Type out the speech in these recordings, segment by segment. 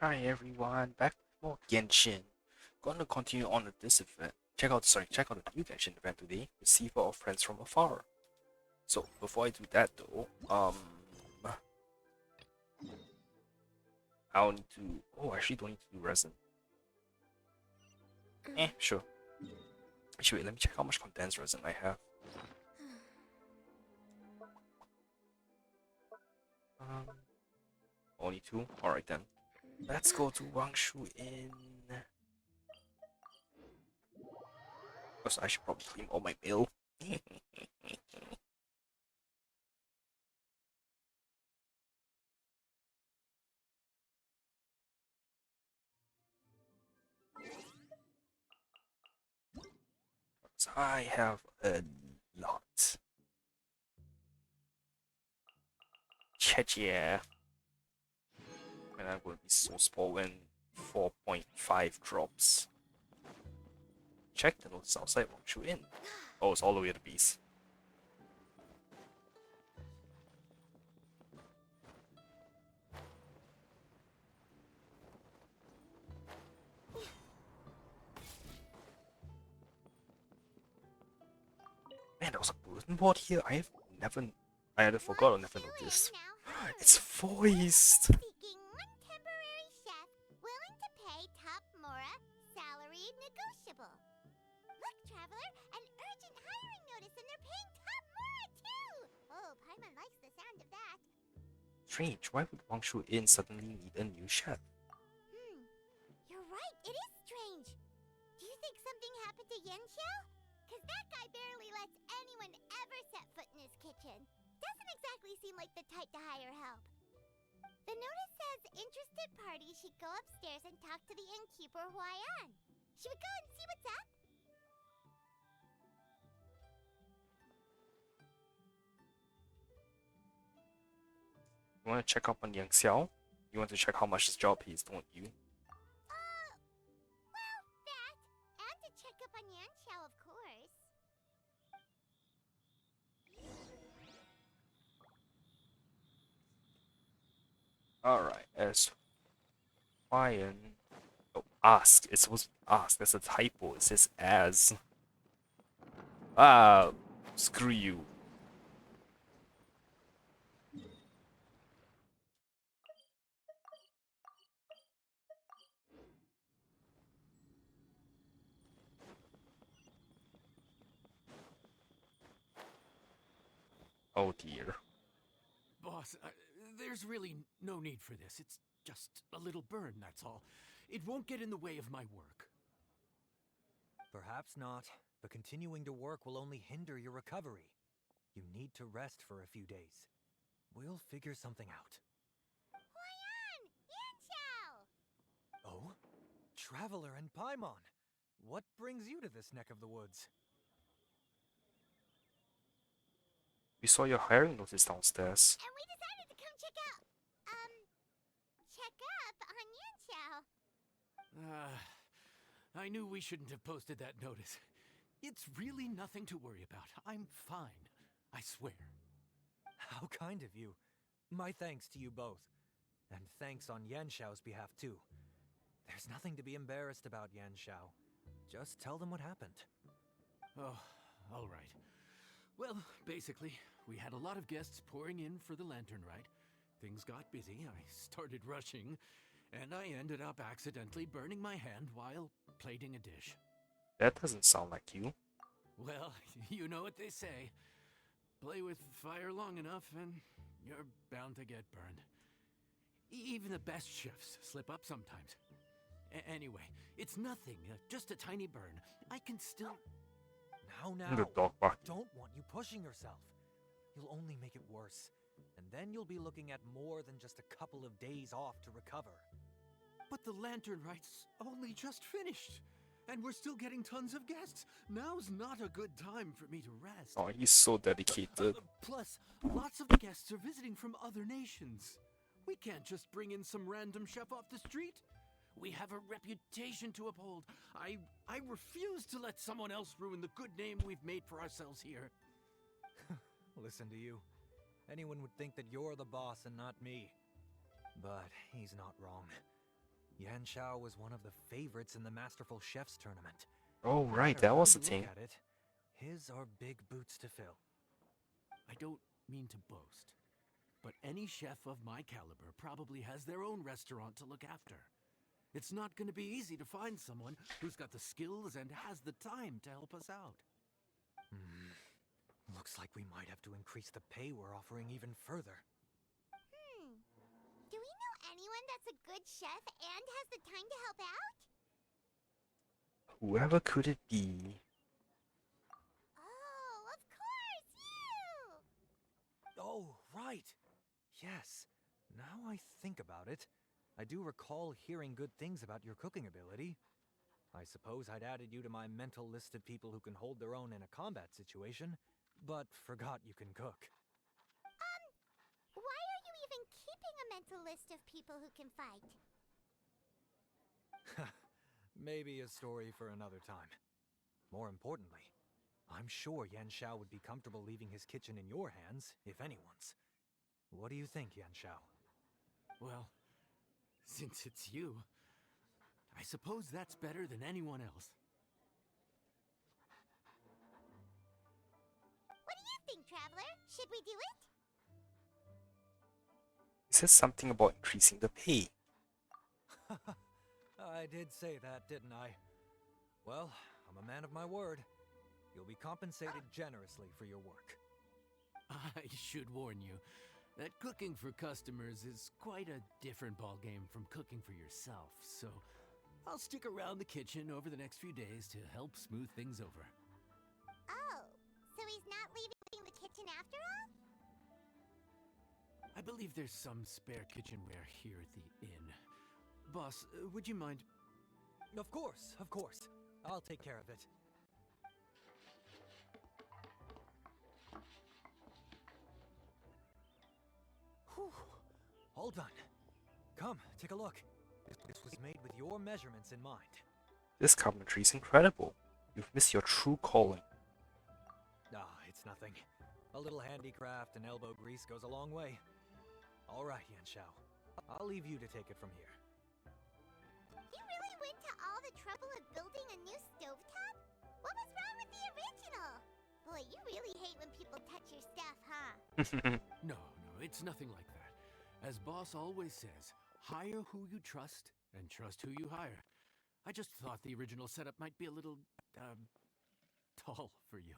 Hi everyone, back with more Genshin. Gonna continue on with this event. Check out the new Genshin event today. Receive our friends from afar. So before I do that though, I'll need to. Oh, I actually don't need to do resin. Sure. Actually, wait, let me check how much condensed resin I have. Um, Only two. All right then. Let's go to Wangshu Inn. Because I should probably claim all my mail. So I have a lot. Yeah. And I'm going to be so spoiled 4.5 drops. Check the notes outside, won't you in? Oh, it's all the way to the beast. Man, there was a bulletin board here. I either forgot or never noticed. It's voiced! Seeking one temporary chef willing to pay top Mora, salary negotiable. Look, traveler, an urgent hiring notice and they're paying top Mora too! Oh, Paimon likes the sound of that. Strange, why would Wangshu Inn suddenly need a new chef? You're right, it is strange. Do you think something happened to Yenxiao? Cause that guy barely lets anyone ever set foot in his kitchen. Doesn't exactly seem like the type to hire help. The notice says interested parties should go upstairs and talk to the innkeeper Huayan. Should we go and see what's up? You want to check up on Yang Xiao? You want to check how much his job pays, don't you? Well, that. And to check up on Yanxiao, of course. Alright, as Ryan. Oh, ask. It's supposed to be ask. That's a typo. It says as. Ah, screw you. Oh dear. Boss, there's really no need for this. It's just a little burn, that's all. It won't get in the way of my work. Perhaps not, but continuing to work will only hinder your recovery. You need to rest for a few days. We'll figure something out. Huayan! Yanxiao! Oh? Traveler and Paimon! What brings you to this neck of the woods? We saw your hiring notice downstairs. And we decided to come check up on Yanxiao. I knew we shouldn't have posted that notice. It's really nothing to worry about. I'm fine. I swear. How kind of you. My thanks to you both. And thanks on Yanxiao's behalf too. There's nothing to be embarrassed about, Yanxiao. Just tell them what happened. Oh, all right. Well, basically, we had a lot of guests pouring in for the lantern ride. Things got busy, I started rushing, and I ended up accidentally burning my hand while plating a dish. That doesn't sound like you. Well, you know what they say. Play with fire long enough and you're bound to get burned. Even the best chefs slip up sometimes. Anyway, it's nothing, just a tiny burn. I can still... Now, The dog bark. don't want you pushing yourself. You'll only make it worse. And then you'll be looking at more than just a couple of days off to recover. But the lantern ride's only just finished. And we're still getting tons of guests. Now's not a good time for me to rest. Oh, he's so dedicated. Plus, lots of the guests are visiting from other nations. We can't just bring in some random chef off the street. We have a reputation to uphold. I refuse to let someone else ruin the good name we've made for ourselves here. Listen to you. Anyone would think that you're the boss and not me. But he's not wrong. Yanxiao was one of the favorites in the Masterful Chefs tournament. Oh, No right, matter that how was you the thing. look at it, his are big boots to fill. I don't mean to boast, but any chef of my caliber probably has their own restaurant to look after. It's not going to be easy to find someone who's got the skills and has the time to help us out. Looks like we might have to increase the pay we're offering even further. Do we know anyone that's a good chef and has the time to help out? Whoever could it be? Oh, of course, you! Oh, right. Yes. Now I think about it, I do recall hearing good things about your cooking ability. I suppose I'd added you to my mental list of people who can hold their own in a combat situation, but forgot you can cook. Why are you even keeping a mental list of people who can fight? Maybe a story for another time. More importantly, I'm sure Yanxiao would be comfortable leaving his kitchen in your hands, if anyone's. What do you think, Yanxiao? Well, since it's you, I suppose that's better than anyone else. What do you think, Traveler? Should we do it? He says something about increasing the pay. I did say that, didn't I? Well, I'm a man of my word. You'll be compensated generously for your work. I should warn you that cooking for customers is quite a different ballgame from cooking for yourself, so I'll stick around the kitchen over the next few days to help smooth things over. Oh, so he's not leaving the kitchen after all? I believe there's some spare kitchenware here at the inn. Boss, would you mind? Of course, of course. I'll take care of it. Whew. All done. Come, take a look. This was made with your measurements in mind. This carpentry is incredible. You've missed your true calling. Ah, it's nothing. A little handicraft and elbow grease goes a long way. All right, Yanxiao. I'll leave you to take it from here. You really went to all the trouble of building a new stovetop? What was wrong with the original? Boy, you really hate when people touch your stuff, huh? No, it's nothing like that. As Boss always says, hire who you trust and trust who you hire. I just thought the original setup might be a little, tall for you.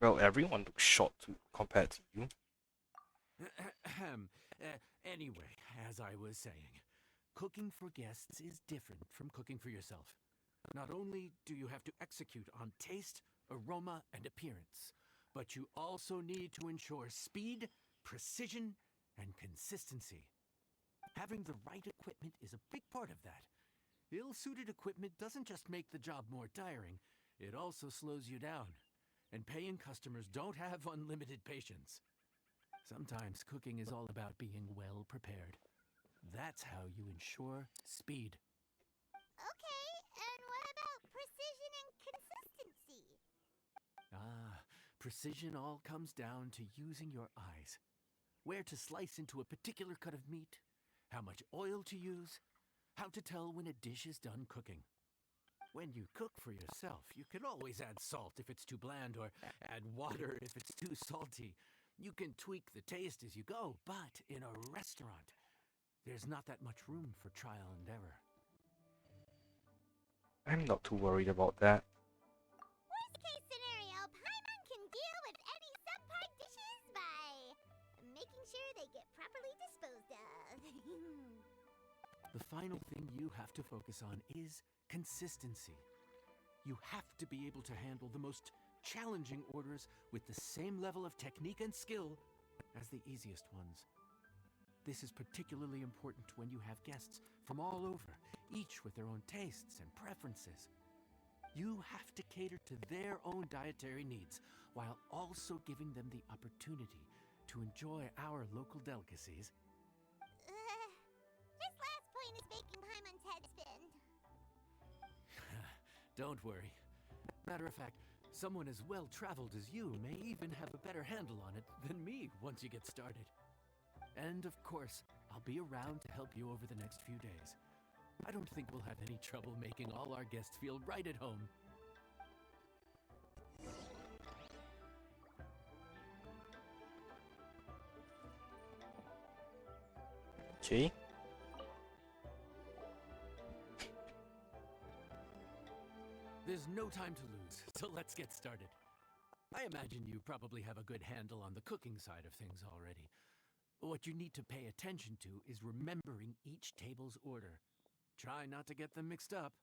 Well, everyone looks short compared to you. Anyway, as I was saying, cooking for guests is different from cooking for yourself. Not only do you have to execute on taste, aroma, and appearance, but you also need to ensure speed, precision, and consistency. Having the right equipment is a big part of that. Ill-suited equipment doesn't just make the job more tiring, it also slows you down. And paying customers don't have unlimited patience. Sometimes cooking is all about being well prepared. That's how you ensure speed. Okay, and what about precision and consistency? Precision all comes down to using your eyes. Where to slice into a particular cut of meat, how much oil to use, how to tell when a dish is done cooking. When you cook for yourself, you can always add salt if it's too bland or add water if it's too salty. You can tweak the taste as you go, but in a restaurant, there's not that much room for trial and error. I'm not too worried about that. Worst case scenario, Paimon can deal with any subpar dishes by making sure they get properly disposed of. The final thing you have to focus on is consistency. You have to be able to handle the most challenging orders with the same level of technique and skill as the easiest ones. This is particularly important when you have guests from all over, each with their own tastes and preferences. You have to cater to their own dietary needs while also giving them the opportunity to enjoy our local delicacies. This last point is making Paimon's head spin. Don't worry. Matter of fact, someone as well-traveled as you may even have a better handle on it than me once you get started. And of course, I'll be around to help you over the next few days. I don't think we'll have any trouble making all our guests feel right at home. Okay. There's no time to lose, so let's get started. I imagine you probably have a good handle on the cooking side of things already. What you need to pay attention to is remembering each table's order. Try not to get them mixed up.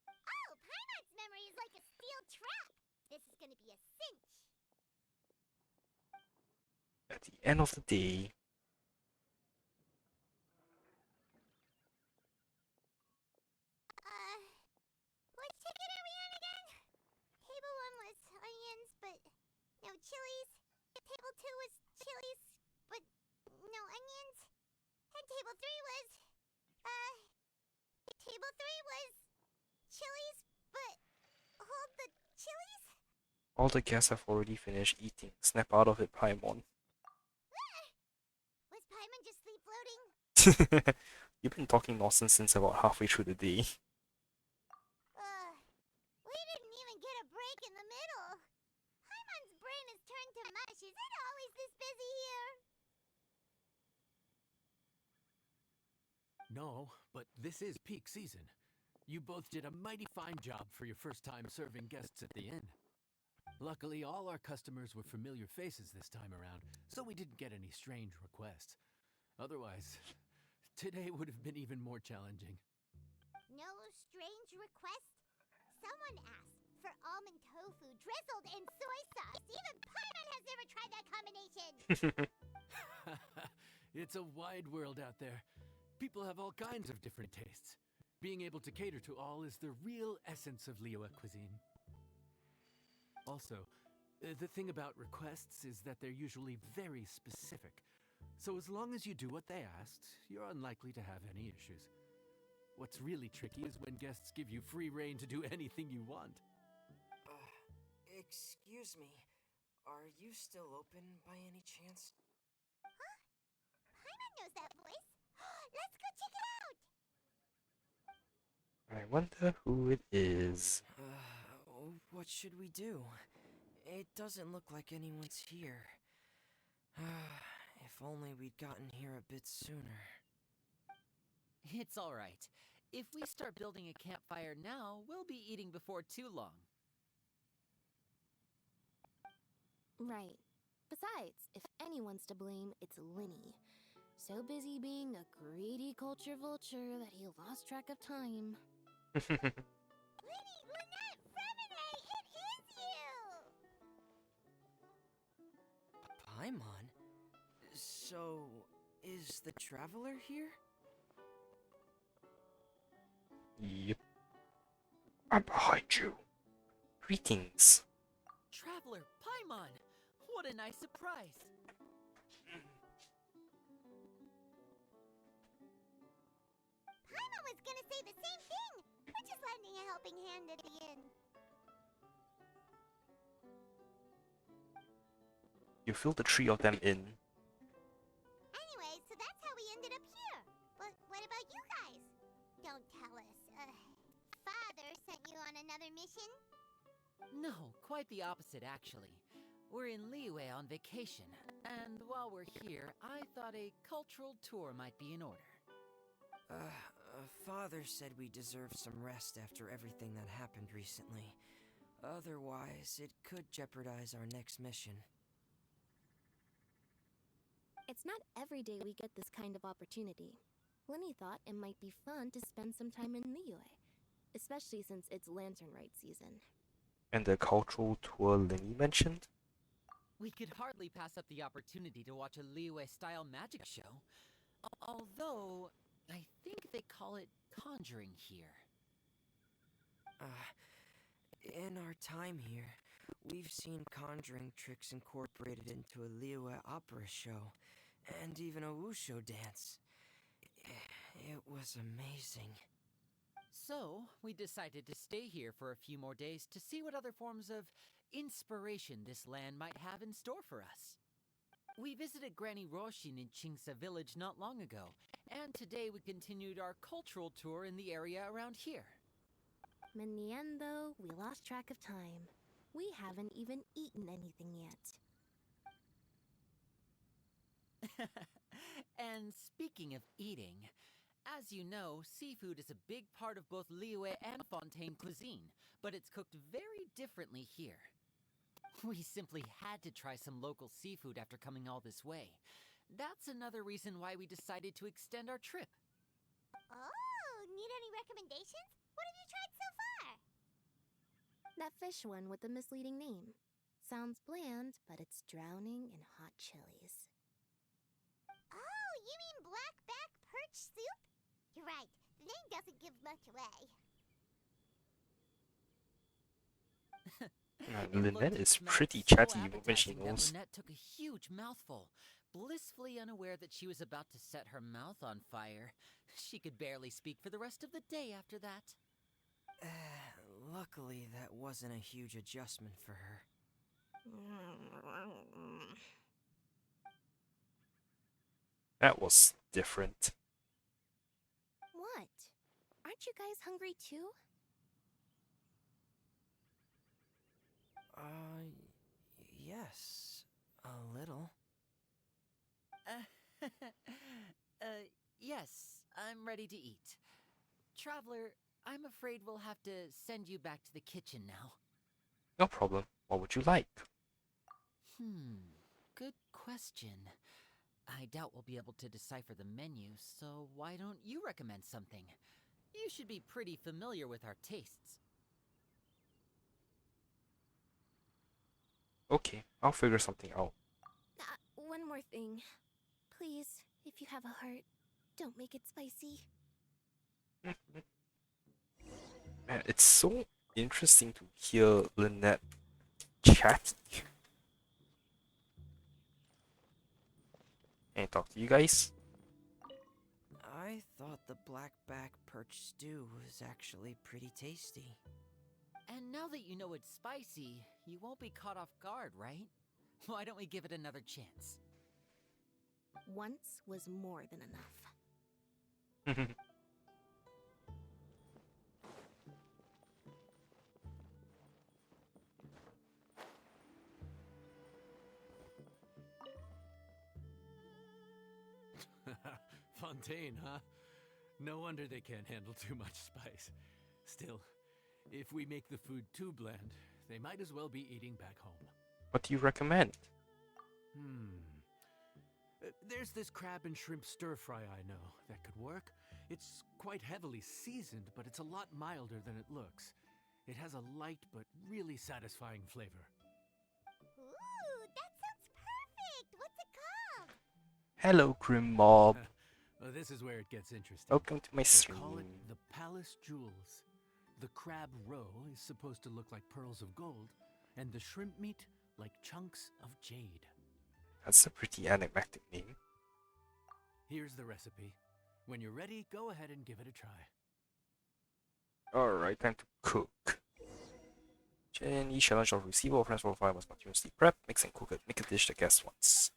Oh, Paimon's memory is like a steel trap. This is gonna be a cinch. At the end of the day, Which ticket are we on again? Table 1 was onions, but no chilies. Table 2 was chilies, but no onions. And table 3 was, table 3 was chilies, but hold the chilies? all the guests have already finished eating. Snap out of it, Paimon. Was Paimon just sleep floating? You've been talking nonsense since about halfway through the day. We didn't even get a break in the middle. Paimon's brain has turned to mush. Is it always this busy here? No, but this is peak season. You both did a mighty fine job for your first time serving guests at the inn. Luckily, all our customers were familiar faces this time around, so we didn't get any strange requests. Otherwise, today would have been even more challenging. No strange request? Someone asked for almond tofu drizzled in soy sauce. Even Paimon has never tried that combination. It's a wide world out there. People have all kinds of different tastes. Being able to cater to all is the real essence of Liyue cuisine. Also, the thing about requests is that they're usually very specific. So as long as you do what they asked, you're unlikely to have any issues. What's really tricky is when guests give you free rein to do anything you want. Excuse me. Are you still open by any chance? Paimon knows that voice. Let's go check it out. I wonder who it is. What should we do? It doesn't look like anyone's here. If only we'd gotten here a bit sooner. It's all right. If we start building a campfire now, we'll be eating before too long. Right. Besides, if anyone's to blame, it's Linny. So busy being a greedy culture vulture that he lost track of time. Linny, Lynette, Fremine, it is you! Paimon? So, is the Traveler here? Yep. I'm behind you. Greetings. Traveler, Paimon! What a nice surprise! Paimon was gonna say the same thing. We're just lending a helping hand at the end. You filled the three of them in. Anyway, so that's how we ended up here. But what about you guys? Don't tell us. Father sent you on another mission? No, quite the opposite, actually. We're in Liyue on vacation, and while we're here, I thought a cultural tour might be in order. Father said we deserve some rest after everything that happened recently. Otherwise, it could jeopardize our next mission. It's not every day we get this kind of opportunity. Lenny thought it might be fun to spend some time in Liyue, especially since it's Lantern Rite season. And the cultural tour Lenny mentioned? We could hardly pass up the opportunity to watch a Liyue-style magic show. Although, I think they call it conjuring here. In our time here, we've seen conjuring tricks incorporated into a Liyue opera show, and even a wushu dance. It was amazing. So, we decided to stay here for a few more days to see what other forms of inspiration this land might have in store for us. We visited Granny Roshin in Chingsa village not long ago, And today we continued our cultural tour in the area around here. In the end, though, we lost track of time. We haven't even eaten anything yet. And speaking of eating, as you know, seafood is a big part of both Liyue and Fontaine cuisine, but it's cooked very differently here. We simply had to try some local seafood after coming all this way. That's another reason why we decided to extend our trip. Oh, need any recommendations? What have you tried so far? That fish one with the misleading name. Sounds bland, but it's drowning in hot chilies. Oh, you mean blackback perch soup? You're right, the name doesn't give much away. It Lynette looked and is smelled pretty so chatty when she appetizing that knows. Lynette took a huge mouthful, blissfully unaware that she was about to set her mouth on fire. She could barely speak for the rest of the day after that. Luckily, that wasn't a huge adjustment for her. That was different. What? Aren't you guys hungry too? Yes. A little. Yes, I'm ready to eat. Traveler, I'm afraid we'll have to send you back to the kitchen now. No problem. What would you like? Good question. I doubt we'll be able to decipher the menu, so why don't you recommend something? You should be pretty familiar with our tastes. Okay, I'll figure something out. One more thing. Please, if you have a heart, don't make it spicy. Man, it's so interesting to hear Lynette chatty. Can I talk to you guys? I thought the blackback perch stew was actually pretty tasty. And now that you know it's spicy, you won't be caught off guard, right? Why don't we give it another chance? Once was more than enough. Fontaine, huh? No wonder they can't handle too much spice. Still, if we make the food too bland, they might as well be eating back home. What do you recommend? There's this crab and shrimp stir fry I know that could work. It's quite heavily seasoned, but it's a lot milder than it looks. It has a light but really satisfying flavor. Ooh, that sounds perfect! What's it called? Hello, Grim Mob. This is where it gets interesting. Welcome to my They call it stream. the Palace Jewels. The crab roe is supposed to look like pearls of gold, and the shrimp meat like chunks of jade. That's a pretty enigmatic name. Here's the recipe. When you're ready, go ahead and give it a try. Alright, time to cook. Each challenge of receiver or transfer file must continuously prep, mix and cook it, make a dish the guest wants.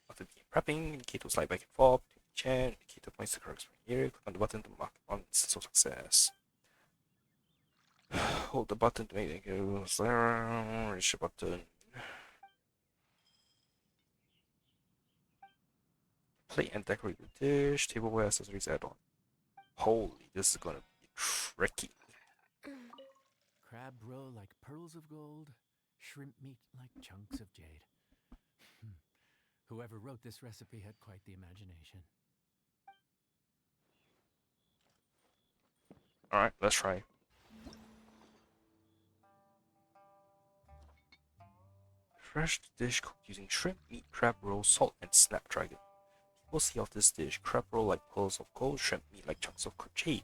After begin prepping, indicate to slide back and forth, chair, indicate the points the correct spring area, click on the button to mark on instance of success. Hold the button to make it reach the button. Plate and decorate the dish, tableware, accessories add on. Holy, this is gonna be tricky. Crab roe like pearls of gold, shrimp meat like chunks of jade. Whoever wrote this recipe had quite the imagination. Alright, let's try. Fresh dish cooked using shrimp, meat, crab roll, salt, and snapdragon. We'll see of this dish, crab roll like pearls of gold, shrimp meat like chunks of jade.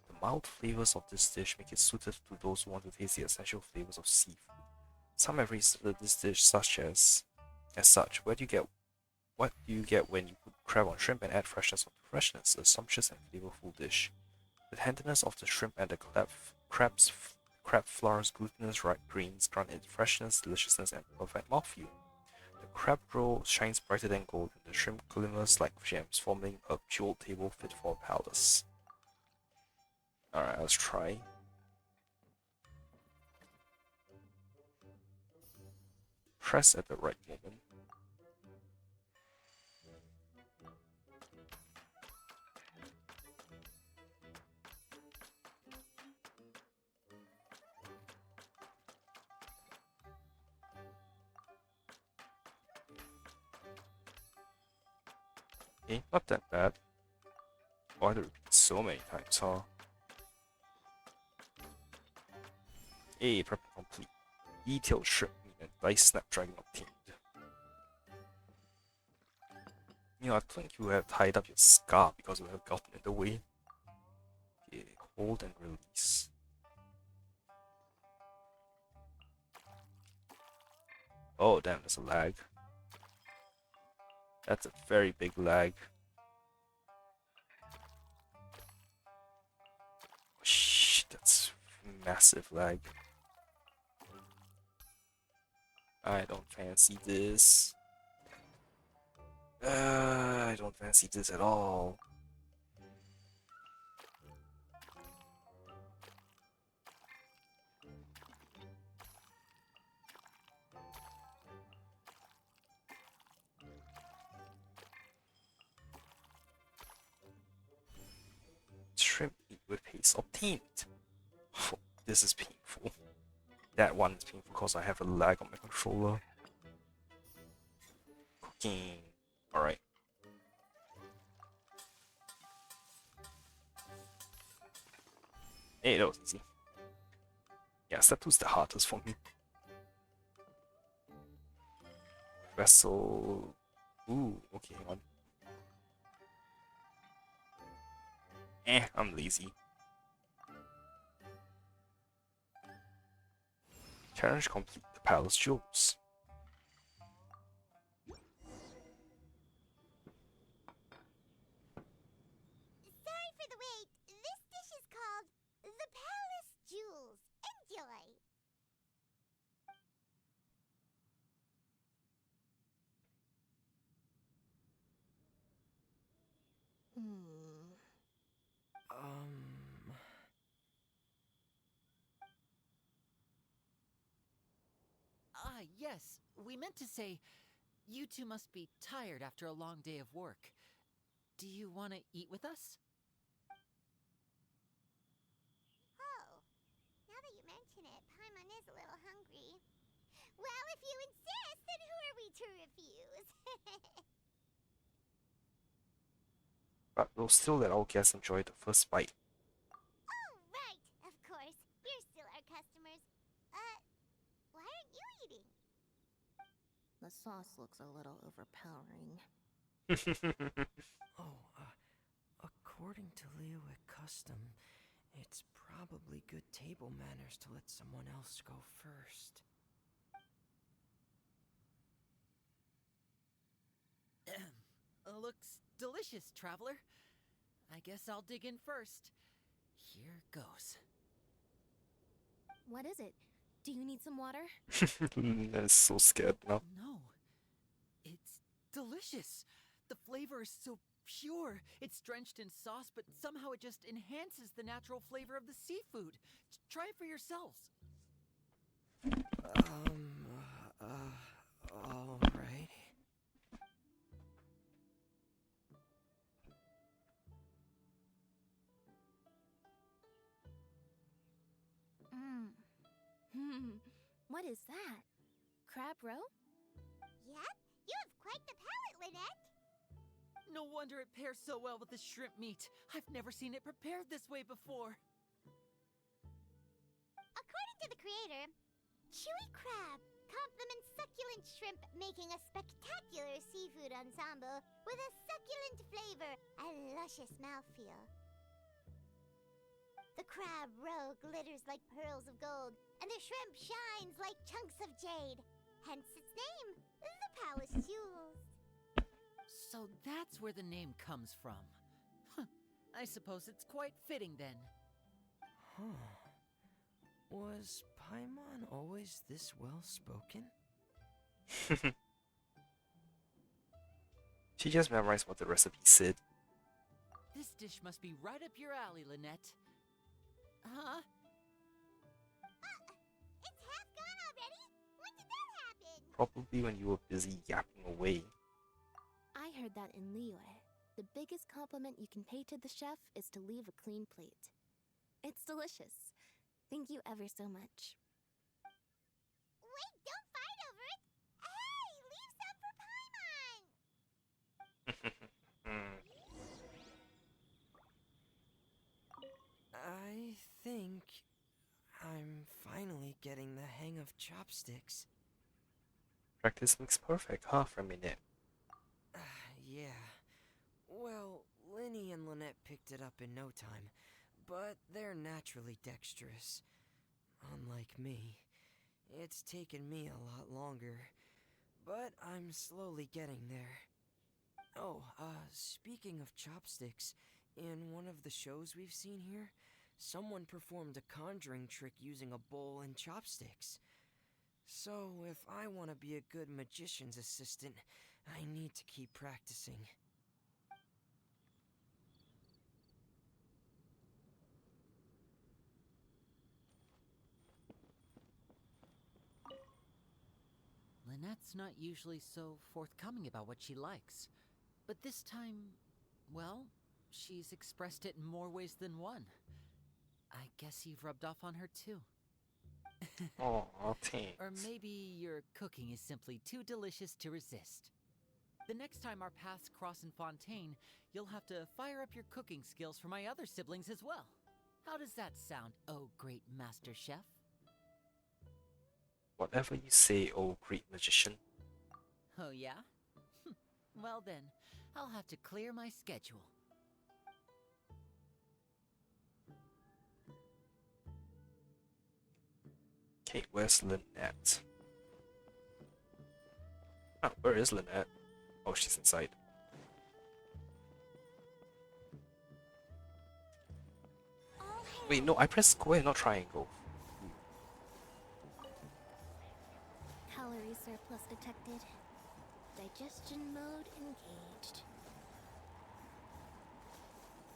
The mild flavors of this dish make it suited to those who want to taste the essential flavors of seafood. Some have rated this dish as such. What do you get when you put crab on shrimp and add freshness onto freshness? A sumptuous and flavorful dish. The tenderness of the shrimp and the crab flour's glutinous ripe greens grant it freshness, deliciousness, and perfect mouthfeel. The crab roll shines brighter than gold, and the shrimp glimmers like gems, forming a jeweled table fit for a palace. Alright, let's try. Press at the right moment. Okay, not that bad. Why do I repeat so many times, huh? Hey, prep complete. Detailed shrimp meat and diced snapdragon obtained. You know, I think you have tied up your scar because we have gotten in the way. Okay, hold and release. Oh, damn, there's a lag. That's a very big lag. Oh, shit, that's massive lag. I don't fancy this. I don't fancy this at all. Shrimp meat with paste obtained. This is painful. That one is painful because I have a lag on my controller. Cooking. Alright. Hey, that was easy. Yeah, step 2 is the hardest for me. Vessel. Ooh, okay, hang on. I'm lazy. Challenge complete. The palace jewels. Sorry for the wait. This dish is called the Palace Jewels. Enjoy. Hmm. Ah, yes. We meant to say, you two must be tired after a long day of work. Do you want to eat with us? Oh, now that you mention it, Paimon is a little hungry. Well, if you insist, then who are we to refuse? But we'll still let our guests enjoy the first bite. Oh, right! Of course. You're still our customers. Why aren't you eating? The sauce looks a little overpowering. According to Liyue custom, it's probably good table manners to let someone else go first. Looks delicious, traveler. I guess I'll dig in first. Here goes. What is it? Do you need some water? I'm so scared now. No. It's delicious. The flavor is so pure. It's drenched in sauce, but somehow it just enhances the natural flavor of the seafood. Try it for yourselves. Alright. What is that? Crab roe? Yep, you have quite the palate, Lynette. No wonder it pairs so well with the shrimp meat. I've never seen it prepared this way before. According to the creator, chewy crab complements succulent shrimp, making a spectacular seafood ensemble with a succulent flavor and luscious mouthfeel. The crab roe glitters like pearls of gold, and the shrimp shines like chunks of jade. Hence its name, the Palace Jewels. So that's where the name comes from. Huh. I suppose it's quite fitting then. Huh. Was Paimon always this well spoken? She just memorized what the recipe said. This dish must be right up your alley, Lynette. Huh? It's half gone already? When did that happen? Probably when you were busy yapping away. I heard that in Liyue. The biggest compliment you can pay to the chef is to leave a clean plate. It's delicious. Thank you ever so much. Wait, don't fight over it! Hey, leave some for Paimon! I think I'm finally getting the hang of chopsticks. Practice makes perfect, huh, for a minute? Yeah. Well, Linny and Lynette picked it up in no time, but they're naturally dexterous. Unlike me, it's taken me a lot longer, but I'm slowly getting there. Oh, speaking of chopsticks, in one of the shows we've seen here, someone performed a conjuring trick using a bowl and chopsticks. So, if I want to be a good magician's assistant, I need to keep practicing. Lynette's not usually so forthcoming about what she likes. But this time, well, she's expressed it in more ways than one. I guess you've rubbed off on her too. Aw, thanks. Or maybe your cooking is simply too delicious to resist. The next time our paths cross in Fontaine, you'll have to fire up your cooking skills for my other siblings as well. How does that sound, oh great master chef? Whatever you say, oh great magician. Oh yeah? Well then, I'll have to clear my schedule. Okay, where's Lynette? Ah, where is Lynette? Oh, she's inside. All Wait, no, I pressed square, not triangle. Calorie surplus detected. Digestion mode engaged.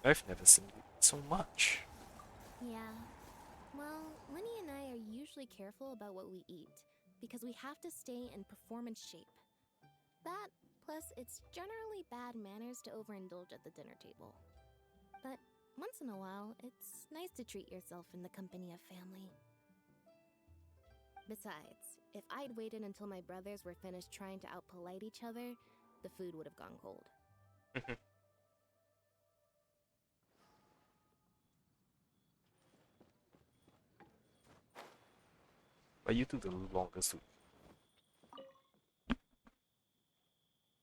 I've never seen you eat so much. Yeah. Well, Linny and I are usually careful about what we eat because we have to stay in performance shape. That, plus it's generally bad manners to overindulge at the dinner table. But once in a while, it's nice to treat yourself in the company of family. Besides, if I'd waited until my brothers were finished trying to outpolite each other, the food would have gone cold. But you took the longest to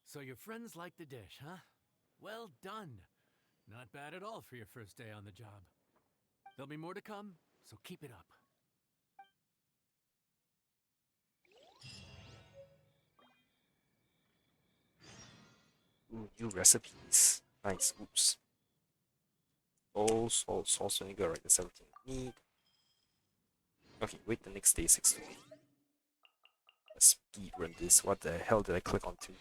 So your friends like the dish, huh? Well done. Not bad at all for your first day on the job. There'll be more to come, so keep it up. Ooh, new recipes. Nice. Oops. Oh, salt, sauce, vinegar, right? That's everything we need. Okay, wait the next day, 6 to 8. Let's speedrun this. What the hell did I click onto?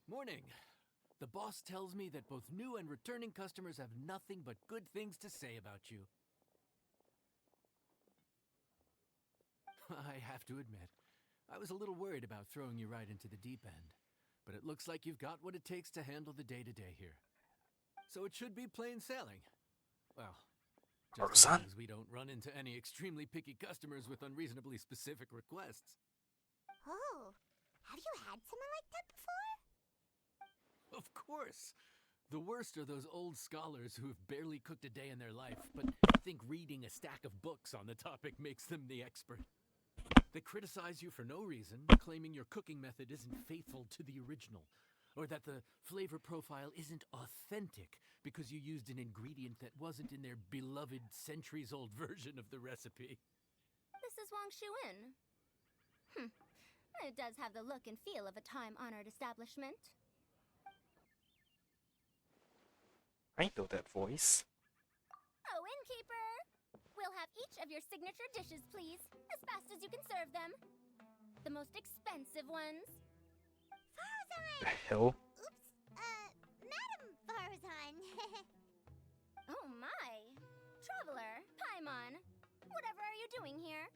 Morning. The boss tells me that both new and returning customers have nothing but good things to say about you. I have to admit, I was a little worried about throwing you right into the deep end, but it looks like you've got what it takes to handle the day-to-day here. So it should be plain sailing. Well, just as long Roseanne? as we don't run into any extremely picky customers with unreasonably specific requests. Oh, have you had someone like that before? Of course! The worst are those old scholars who have barely cooked a day in their life, but think reading a stack of books on the topic makes them the expert. They criticize you for no reason, claiming your cooking method isn't faithful to the original, or that the flavor profile isn't authentic because you used an ingredient that wasn't in their beloved centuries-old version of the recipe. is Wangshu Inn? It does have the look and feel of a time-honored establishment. I know that voice. Oh, innkeeper! We'll have each of your signature dishes, please, as fast as you can serve them. The most expensive ones. Farzan! The hell? Oops, Madam Farzan. Oh my. Traveler, Paimon, whatever are you doing here?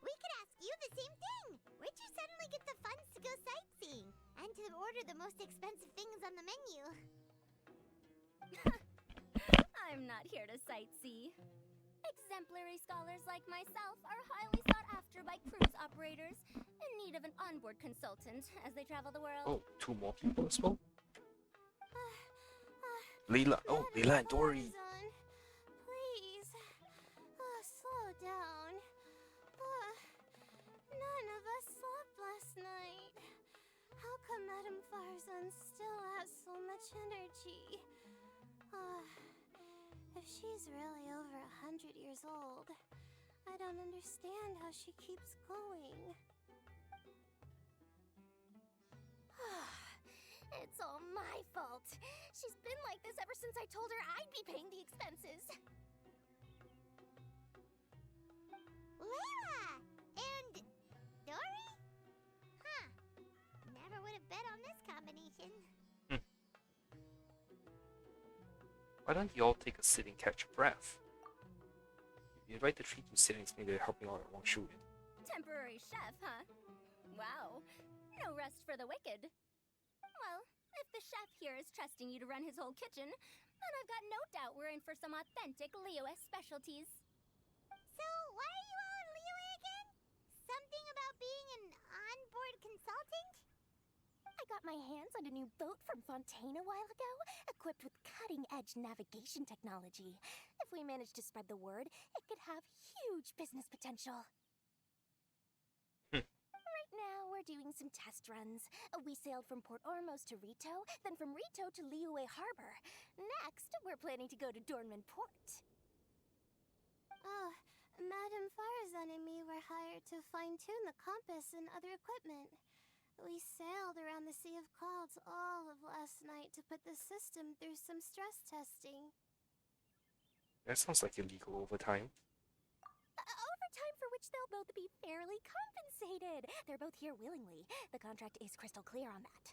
We could ask you the same thing. Where'd you suddenly get the funds to go sightseeing? And to order the most expensive things on the menu? I'm not here to sightsee. Exemplary scholars like myself are highly sought after by cruise operators in need of an onboard consultant as they travel the world. Oh, two more people as well? Leela. Oh, Leela and Dory. Please, slow down. None of us slept last night. How come Madame Farzan still has so much energy? If she's really over 100 years old, I don't understand how she keeps going. It's all my fault. She's been like this ever since I told her I'd be paying the expenses. Layla! And Dory? Huh. Never would have bet on this combination. Why don't you all take a sit and catch your breath? You invite the 3 to sittings, maybe they're helping out at Wangshu Inn. Temporary chef, huh? Wow. No rest for the wicked. Well, if the chef here is trusting you to run his whole kitchen, then I've got no doubt we're in for some authentic Liyue specialties. So, why are you all in Liyue again? Something about being an onboard consultant? I got my hands on a new boat from Fontaine a while ago, equipped with cutting-edge navigation technology. If we manage to spread the word, it could have huge business potential. Right now, we're doing some test runs. We sailed from Port Ormos to Rito, then from Rito to Liyue Harbor. Next, we're planning to go to Dornman Port. Oh, Madame Farzan and me were hired to fine-tune the compass and other equipment. We sailed around the Sea of Clouds all of last night to put the system through some stress testing. That sounds like illegal overtime. Overtime for which they'll both be fairly compensated. They're both here willingly. The contract is crystal clear on that.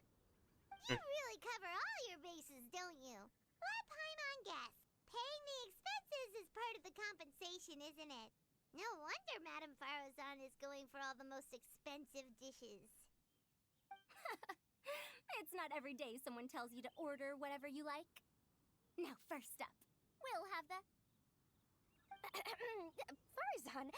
You really cover all your bases, don't you? Let Paimon guess. Paying the expenses is part of the compensation, isn't it? No wonder Madame Farazan is going for all the most expensive dishes. It's not every day someone tells you to order whatever you like. Now, first up, we'll have the... Farzan,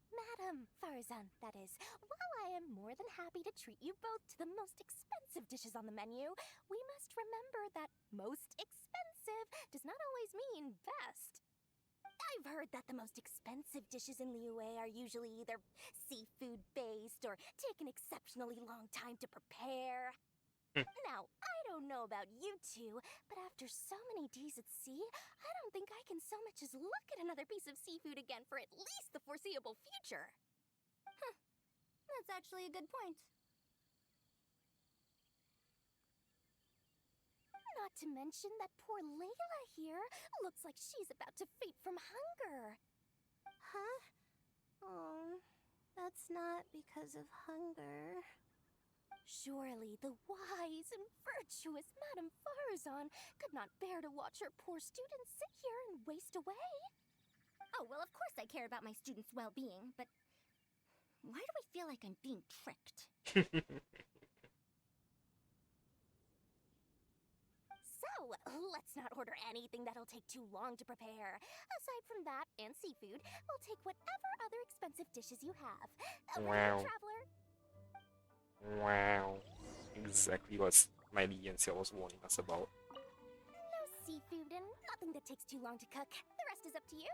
Madame Farzan, that is. While I am more than happy to treat you both to the most expensive dishes on the menu, we must remember that most expensive does not always mean best. I've heard that the most expensive dishes in Liyue are usually either seafood-based or take an exceptionally long time to prepare. Now, I don't know about you two, but after so many days at sea, I don't think I can so much as look at another piece of seafood again for at least the foreseeable future. Huh. That's actually a good point. Not to mention that poor Layla here looks like she's about to faint from hunger. Huh? Oh, that's not because of hunger. Surely the wise and virtuous Madame Farazan could not bear to watch her poor students sit here and waste away. Oh, well, of course I care about my students' well-being, but why do I feel like I'm being tricked? So, let's not order anything that'll take too long to prepare. Aside from that and seafood, we'll take whatever other expensive dishes you have. Wow. Traveler? Wow. Exactly what Miley Yanxia was warning us about. No seafood and nothing that takes too long to cook. The rest is up to you.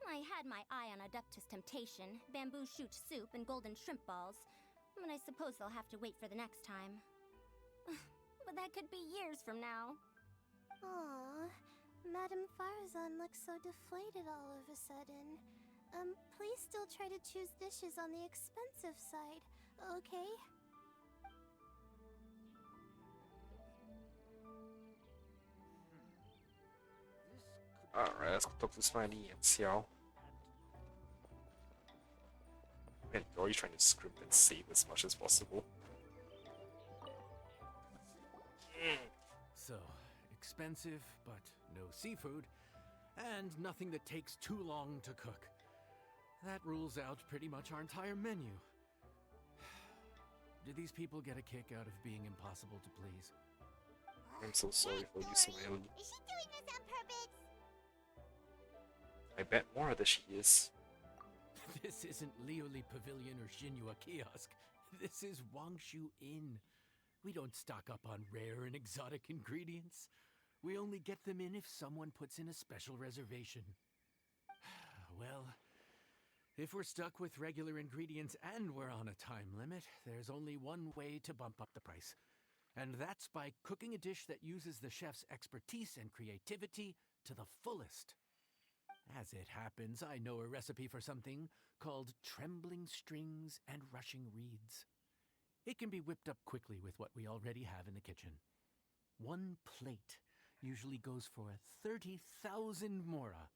I had my eye on Adeptus Temptation, bamboo shoot soup, and golden shrimp balls. But I suppose they'll have to wait for the next time. But that could be years from now. Aw, Madame Farazan looks so deflated all of a sudden. Please still try to choose dishes on the expensive side, okay? Alright, let's go talk to Smiley and Xiao. Man, you're always trying to script and save as much as possible. So, expensive, but no seafood, and nothing that takes too long to cook. That rules out pretty much our entire menu. Do these people get a kick out of being impossible to please? I'm so sorry for you, Smiley. Is she doing this on purpose? I bet more that she is. This isn't Liuli Pavilion or Xinhua Kiosk. This is Wangshu Inn. We don't stock up on rare and exotic ingredients. We only get them in if someone puts in a special reservation. Well, if we're stuck with regular ingredients and we're on a time limit, there's only one way to bump up the price. And that's by cooking a dish that uses the chef's expertise and creativity to the fullest. As it happens, I know a recipe for something called trembling strings and rushing reeds. It can be whipped up quickly with what we already have in the kitchen. One plate usually goes for 30,000 mora.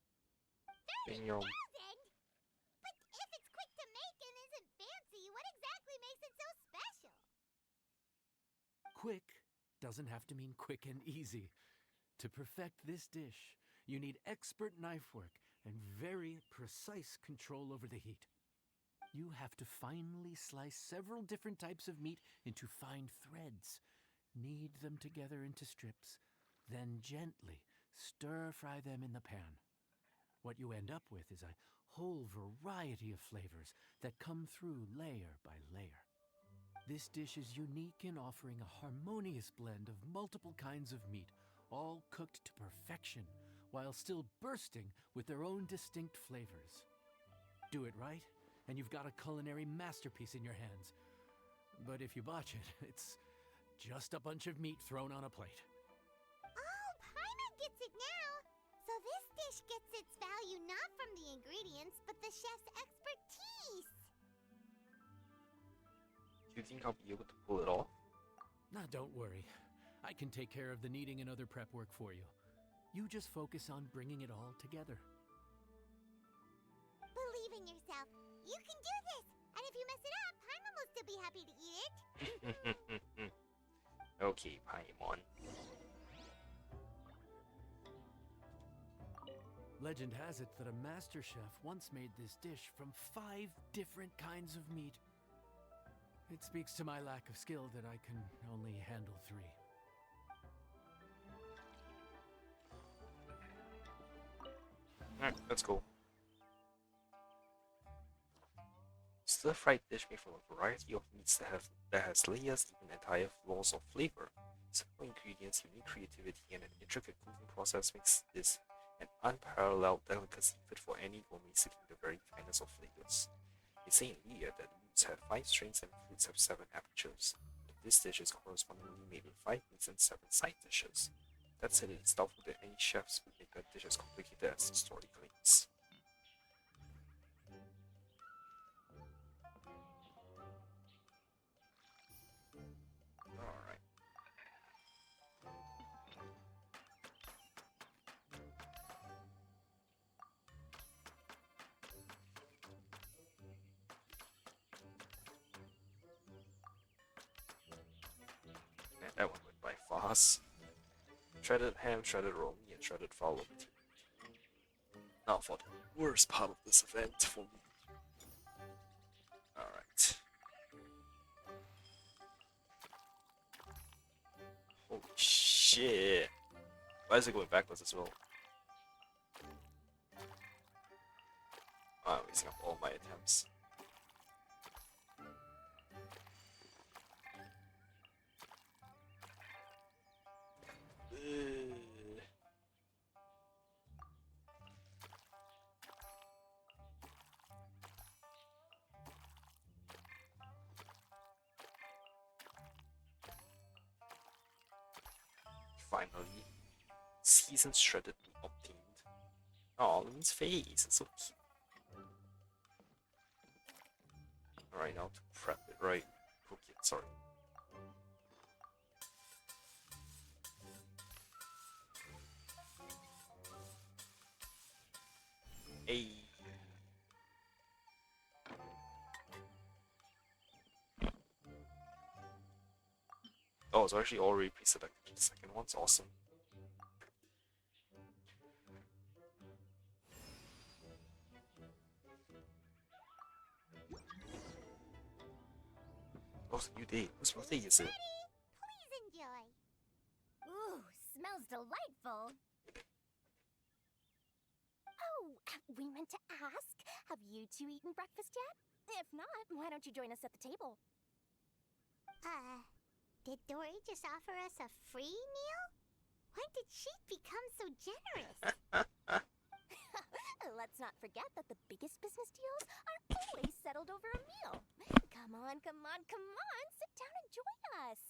30,000? But if it's quick to make and isn't fancy, what exactly makes it so special? Quick doesn't have to mean quick and easy. To perfect this dish, you need expert knife work and very precise control over the heat. You have to finely slice several different types of meat into fine threads, knead them together into strips, then gently stir-fry them in the pan. What you end up with is a whole variety of flavors that come through layer by layer. This dish is unique in offering a harmonious blend of multiple kinds of meat, all cooked to perfection, while still bursting with their own distinct flavors. Do it right, and you've got a culinary masterpiece in your hands. But if you botch it, it's just a bunch of meat thrown on a plate. Oh, Paimon gets it now! So this dish gets its value not from the ingredients, but the chef's expertise! Do you think I'll be able to pull it off? Nah, don't worry. I can take care of the kneading and other prep work for you. You just focus on bringing it all together. Believe in yourself. You can do this! And if you mess it up, Paimon will still be happy to eat it! Okay, Paimon. Legend has it that a master chef once made this dish from 5 different kinds of meat. It speaks to my lack of skill that I can only handle 3. Alright, let's go. Stir-fried dish made from a variety of meats that has layers, even entire floors of flavor. Simple ingredients, unique creativity, and an intricate cooking process makes this an unparalleled delicacy fit for any gourmet seeking the very finest of flavors. They say in India that roots have 5 strings and fruits have 7 apertures. This dish is correspondingly made with 5 meats and 7 side dishes. That said, it is doubtful that any chefs would make a dish as complicated as the story claims. Alright. Man, that one went by fast. Shredded ham, shredded roll, and shredded fowl. Now for the worst part of this event for me. Alright. Holy shit. Why is it going backwards as well? I'm wasting up all my attempts. Finally, seasoned shredded meat obtained. Oh, Lee's face. It's so cute. Alright, now to prep it, right? Cook it, sorry. Hey. Oh, it's actually already pre-selected. The second one's awesome. Oh, it's a new day. Whose birthday is it? Please enjoy. Ooh, smells delightful. Oh, we meant to ask, have you two eaten breakfast yet? If not, why don't you join us at the table? Did Dory just offer us a free meal? When did she become so generous? Let's not forget that the biggest business deals are always settled over a meal. Come on, come on, come on, sit down and join us.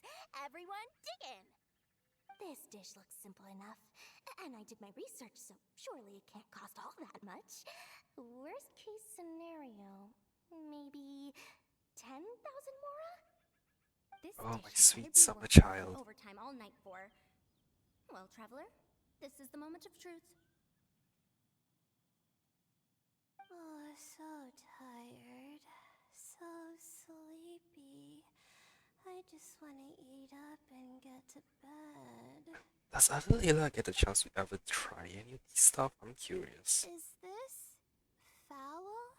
Everyone, dig in. This dish looks simple enough, and I did my research, so surely it can't cost all that much. Worst case scenario, maybe 10,000 mora? This Oh, my dish had sweet better be summer worth child. overtime all night for. Well, traveler, this is the moment of truth. Oh, so tired. So sleepy. I just want to eat up and get to bed. Does other Layla get a chance to ever try any of these stuff? I'm curious. Is this foul?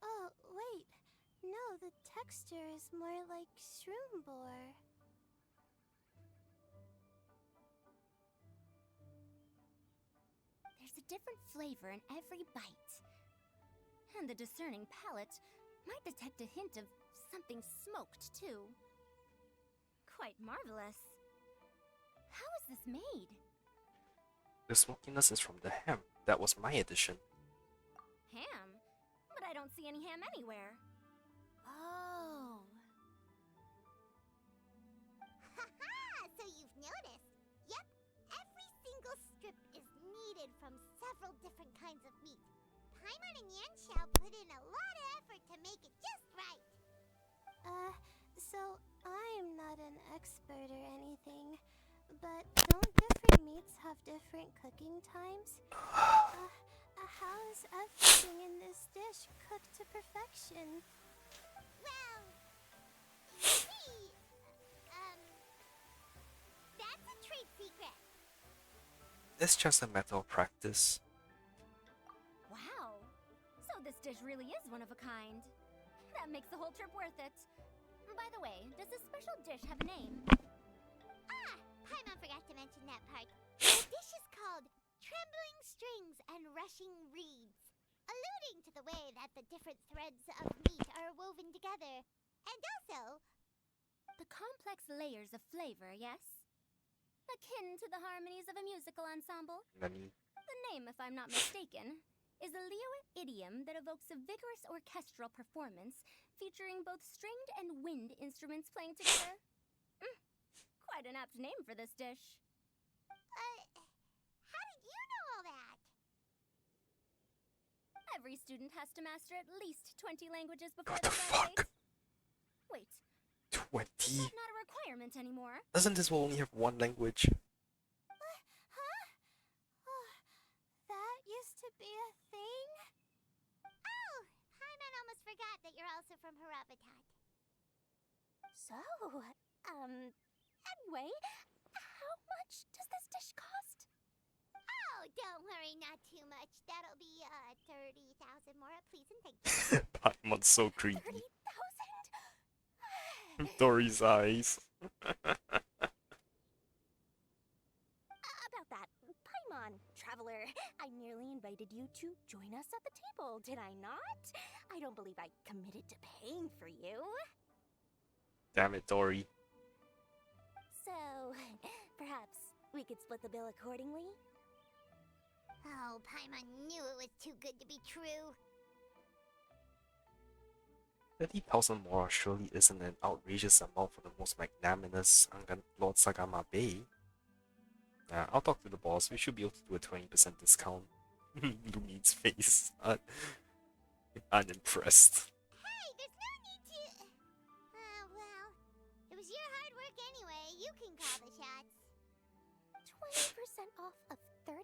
Oh, wait. No, the texture is more like shroom boar. There's a different flavor in every bite. And the discerning palate might detect a hint of something smoked, too. Quite marvelous. How is this made? The smokiness is from the ham. That was my addition. Ham? But I don't see any ham anywhere. Oh. Haha! So you've noticed. Yep, every single strip is kneaded from several different kinds of meat. Paimon and Yanxiao put in a lot of effort to make it just right. So I'm not an expert or anything, but don't different meats have different cooking times? How is everything in this dish cooked to perfection? Well, you see, that's a trade secret. It's just a matter of practice. Wow, so this dish really is one of a kind. That makes the whole trip worth it. By the way, does this special dish have a name? Ah, Paimon forgot to mention that part. The dish is called Trembling Strings and Rushing Reeds, alluding to the way that the different threads of meat are woven together. And also, the complex layers of flavor, yes? Akin to the harmonies of a musical ensemble. Nani? The name, if I'm not mistaken, is a Liyue idiom that evokes a vigorous orchestral performance featuring both stringed and wind instruments playing together. Quite an apt name for this dish. How did you know all that? Every student has to master at least 20 languages before What they the graduate. fuck? Wait, is 20? that not a requirement anymore? Doesn't this one only have one language? Huh? Oh, that used to be a thing? Oh, Paimon almost forgot that you're also from Harabatat. So, anyway, how much does this dish cost? Oh, don't worry, not too much. That'll be, 30,000 mora, please and thank you. Paimon's so creepy. 30,000? Dory's eyes. About that, Paimon, traveler, I nearly invited you to join us at the table, did I not? I don't believe I committed to paying for you. Damn it, Dory. So, perhaps we could split the bill accordingly? Oh, Paimon knew it was too good to be true. 30,000 mora surely isn't an outrageous amount for the most magnanimous Lord Sagama Bay. Yeah, I'll talk to the boss. We should be able to do a 20% discount. Lumi's face. Unimpressed. Hey, there's no need to. Well, it was your hard work anyway. You can call the shots. 20% off of 30,000?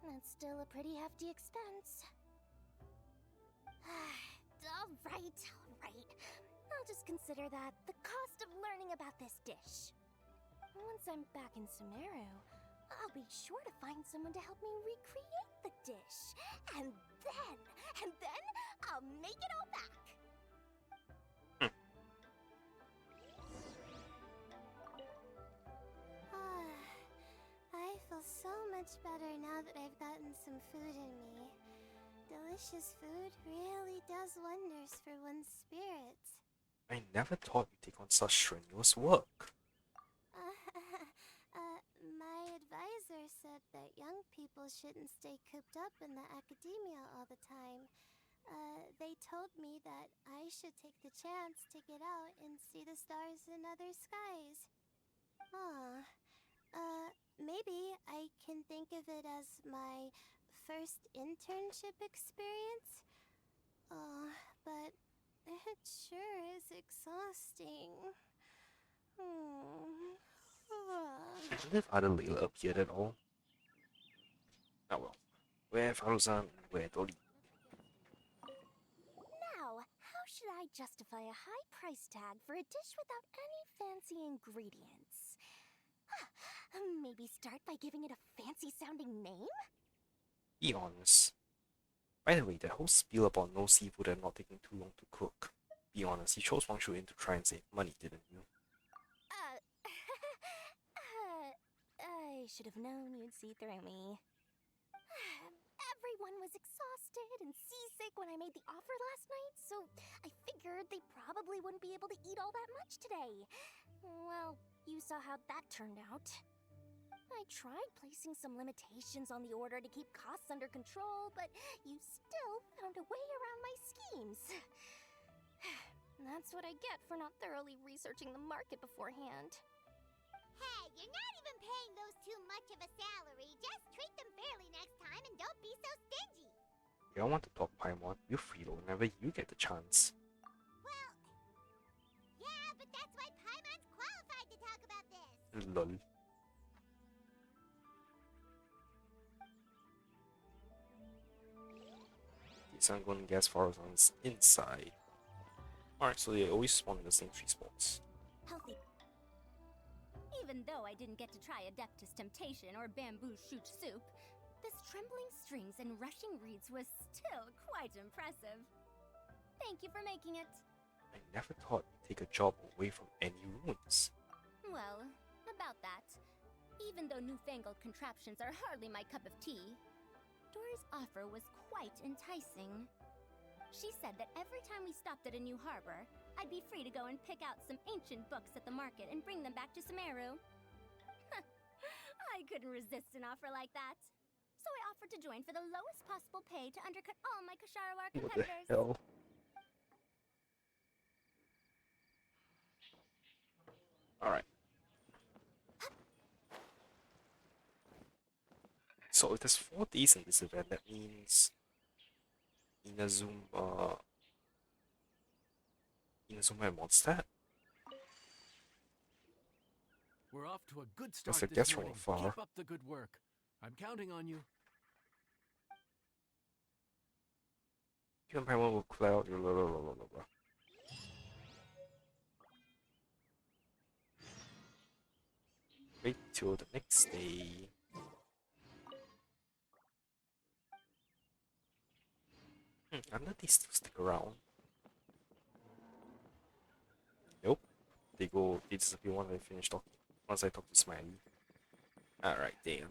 That's still a pretty hefty expense. Alright. I'll just consider that the cost of learning about this dish. Once I'm back in Sumeru, I'll be sure to find someone to help me recreate the dish. And then I'll make it all back. I feel so much better now that I've gotten some food in me. Delicious food really does wonders for one's spirit. I never thought you'd take on such strenuous work. My advisor said that young people shouldn't stay cooped up in the academia all the time. They told me that I should take the chance to get out and see the stars in other skies. Maybe I can think of it as my first internship experience. But it sure is exhausting. I wonder if other Layla appeared at all. Oh well. Where Faruzan and where Dolly? Now, how should I justify a high price tag for a dish without any fancy ingredients? Maybe start by giving it a fancy sounding name? Be honest. By the way, that whole spiel about no seafood and not taking too long to cook. Be honest, you chose Wang Shu in to try and save money, didn't you? I should have known you'd see through me. Everyone was exhausted and seasick when I made the offer last night, so I figured they probably wouldn't be able to eat all that much today. Well, you saw how that turned out. I tried placing some limitations on the order to keep costs under control, but you still found a way around my schemes. That's what I get for not thoroughly researching the market beforehand. Hey, you're not even paying those too much of a salary. Just treat them fairly next time and don't be so stingy. You don't want to talk Paimon, you're free whenever you get the chance. Well, yeah, but that's why Paimon's qualified to talk about this. Lol. So I'm going to guess Faruzan's inside. Alright, so they always spawn in the same 3 spots. Healthy. Even though I didn't get to try Adeptus Temptation or Bamboo Shoot Soup, this trembling strings and rushing reeds was still quite impressive. Thank you for making it. I never thought you'd take a job away from any ruins. Well, about that. Even though newfangled contraptions are hardly my cup of tea, Dory's offer was quite enticing. She said that every time we stopped at a new harbor, I'd be free to go and pick out some ancient books at the market and bring them back to Sumeru. I couldn't resist an offer like that. So I offered to join for the lowest possible pay to undercut all my Kasharawar What the competitors. hell? Alright. So if there's 4 days in this event, that means Inazuma and Mondstadt? We're off to a good start I this guess morning. running far. Keep up the good work. I'm counting on you. You and Paimon will clear out your blah blah blah blah blah. Wait till the next day. I know they still stick around. Nope. They disappear once I finish talking. Once I talk to Smiley. Alright, damn.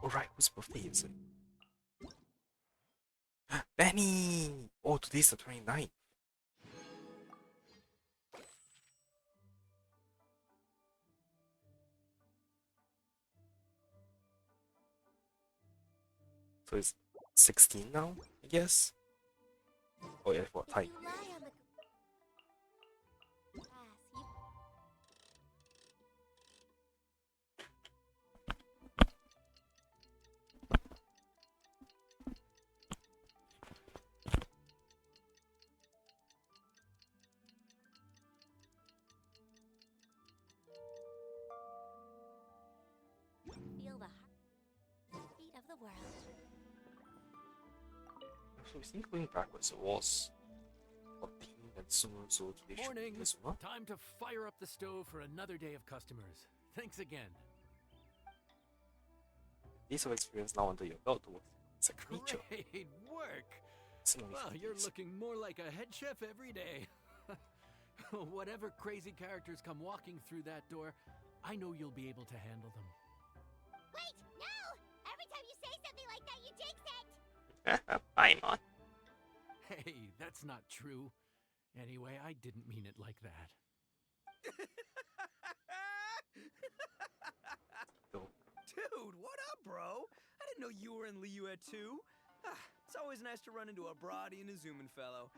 Alright, whose birthday is it? Benny! Oh, today's the 29th. So it's 16 now, I guess? Oh yeah, what If time? you lie on the So we think going backwards, it was obtained and soon sold to the Morning. Inazuma. Time to fire up the stove for another day of customers. Thanks again. Days of experience now under your belt to work as a creature. Great work. Similarly Well, for you're these. looking more like a head chef every day. Whatever crazy characters come walking through that door, I know you'll be able to handle them. Wait, no! Every time you say something like that, you jinx it! Paimon. Hey, that's not true. Anyway, I didn't mean it like that. Go. Dude, what up, bro? I didn't know you were in Liyue too. It's always nice to run into a broady and a zoomin' fellow.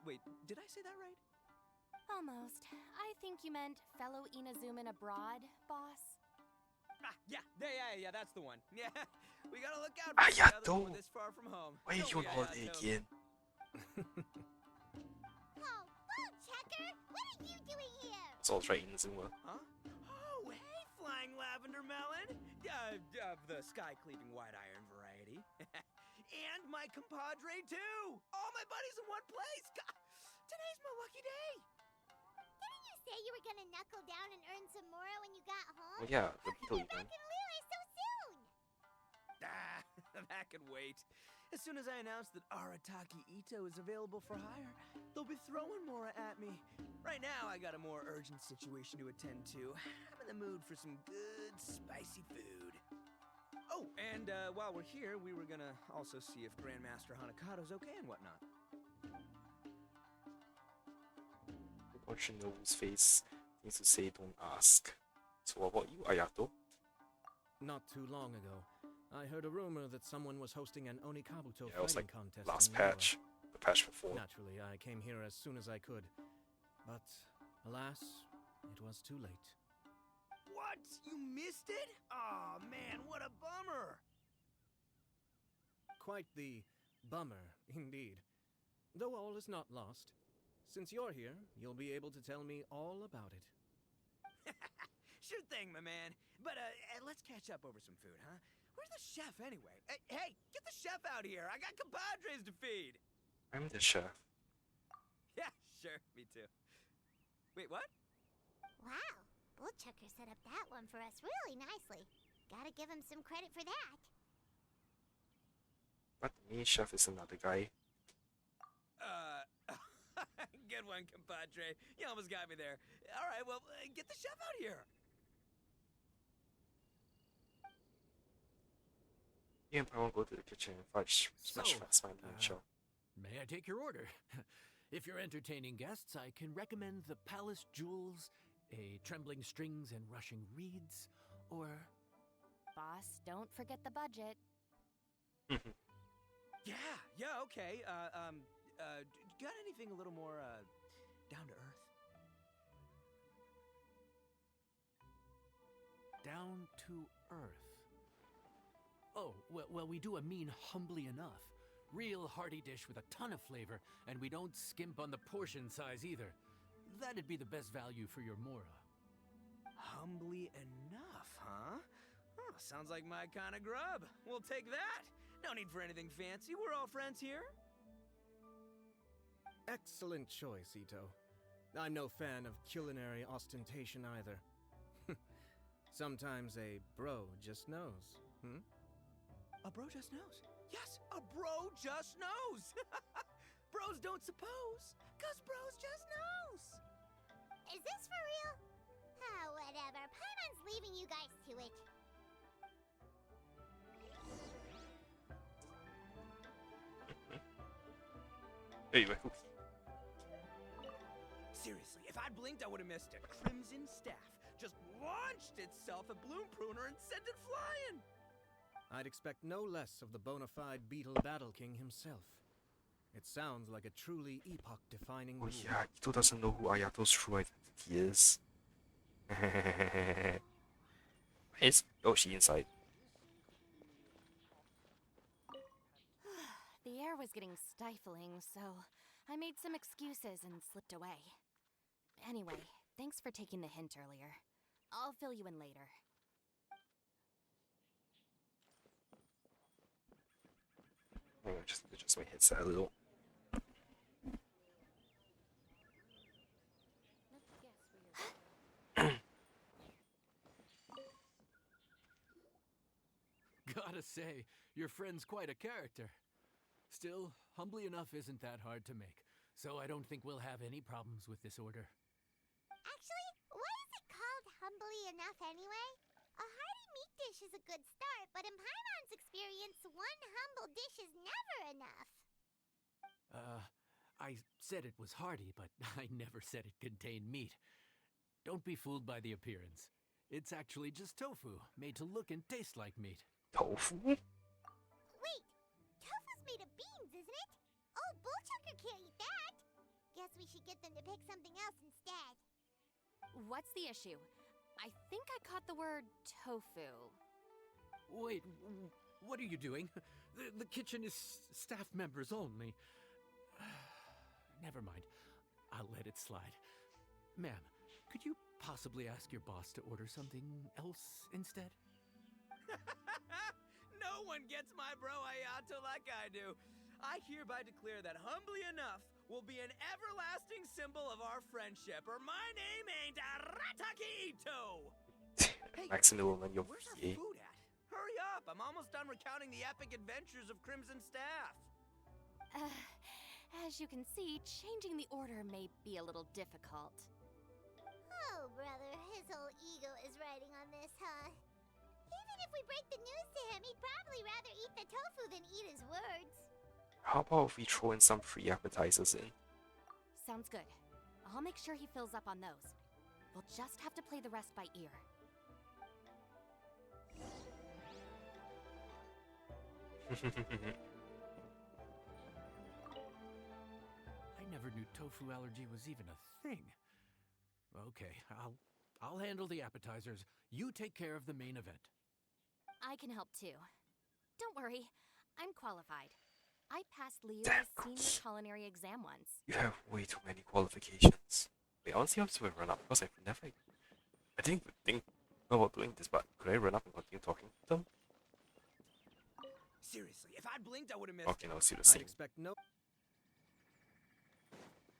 Wait, did I say that right? Almost. I think you meant fellow Inazuman abroad, boss. Yeah, that's the one. Yeah, we gotta look out for each Ayato. other when we're this far from home. Why are Don't you on we, holiday Ayato? again? Oh, Bull Checker! What are you doing here? It's all right, Inazuma. Huh? Oh, hey, flying lavender melon. Of the sky-cleaving white iron variety. And my compadre, too. All my buddies in one place. God, today's my lucky day. Didn't you say you were gonna knuckle down and earn some more when you got home? Oh yeah, the How beetle come you're back event. in Liyue so soon? That can wait. As soon as I announce that Arataki Ito is available for hire, they'll be throwing Mora at me. Right now, I got a more urgent situation to attend to. I'm in the mood for some good, spicy food. Oh, and while we're here, we were gonna also see if Grandmaster Hanakado's okay and whatnot. Watching Nobu's face needs to say don't ask. So what about you, Ayato? Not too long ago, I heard a rumor that someone was hosting an Onikabuto Yeah, it was fighting like contest last in Liyue. patch. The patch before. Naturally, I came here as soon as I could. But, alas, it was too late. What? You missed it? Aw, man, what a bummer! Quite the bummer, indeed. Though all is not lost. Since you're here, you'll be able to tell me all about it. Sure thing, my man. But let's catch up over some food, huh? Where's the chef anyway? Hey, get the chef out here. I got compadres to feed. I'm the chef. Yeah, sure, me too. Wait, what? Wow, Bull Checker set up that one for us really nicely. Gotta give him some credit for that. But the main chef is another guy. Good one, compadre. You almost got me there. All right, well, get the chef out here. You and Paimon go to the kitchen and smash So, fast my main show. May I take your order? If you're entertaining guests, I can recommend the Palace Jewels, a Trembling Strings and Rushing Reeds, or... Boss, don't forget the budget. Yeah, okay. Got anything a little more, down to earth? Down to earth. Oh, well, we do a mean humbly enough. Real hearty dish with a ton of flavor, and we don't skimp on the portion size either. That'd be the best value for your Mora. Humbly enough, huh? Oh, sounds like my kind of grub. We'll take that. No need for anything fancy. We're all friends here. Excellent choice, Ito. I'm no fan of culinary ostentation either. Sometimes a bro just knows, A bro just knows. Yes, a bro just knows. Bros don't suppose, 'cause bros just knows. Is this for real? Ah, whatever. Paimon's leaving you guys to it. Hey, my cookie. Seriously, if I'd blinked, I would have missed it. Crimson Staff just launched itself at Bloom Pruner and sent it flying. I'd expect no less of the bona fide Beetle Battle King himself. It sounds like a truly epoch-defining Oh move. yeah, Ito doesn't know who Ayato's true identity is. Is Yoshi inside? The air was getting stifling, so I made some excuses and slipped away. Anyway, thanks for taking the hint earlier. I'll fill you in later. Hang on, just adjust my headset a little. Let's guess where you're going. Gotta say, your friend's quite a character. Still, humbly enough isn't that hard to make, so I don't think we'll have any problems with this order. Actually, why is it called humbly enough anyway? A hearty meat dish is a good start, but in Paimon's experience, one humble dish is never enough. I said it was hearty, but I never said it contained meat. Don't be fooled by the appearance. It's actually just tofu, made to look and taste like meat. Tofu? Wait, tofu's made of beans, isn't it? Oh, Bullchucker can't eat that. Guess we should get them to pick something else instead. What's the issue? I think I caught the word tofu. Wait, what are you doing? The kitchen is staff members only. Never mind. I'll let it slide. Ma'am, could you possibly ask your boss to order something else instead? No one gets my bro Ayato like I do. I hereby declare that humbly enough will be an everlasting symbol of our friendship, or my name ain't Aratakito! Hey, Maximilian, your where's our VA. food at? Hurry up! I'm almost done recounting the epic adventures of Crimson Staff. As you can see, changing the order may be a little difficult. Oh, brother, his whole ego is riding on this, huh? Even if we break the news to him, he'd probably rather eat the tofu than eat his words. How about if we throw in some free appetizers in? Sounds good. I'll make sure he fills up on those. We'll just have to play the rest by ear. I never knew tofu allergy was even a thing. Okay, I'll handle the appetizers. You take care of the main event. I can help too. Don't worry, I'm qualified. I passed Liu's Damn senior cookie. culinary exam once. You have way too many qualifications. Wait, I want to see how this will run up because I've never. I didn't even think about doing this, but could I run up and continue talking to them? Seriously, if I'd blinked, I would have missed Okay, it. now let's do the I'd same. expect no.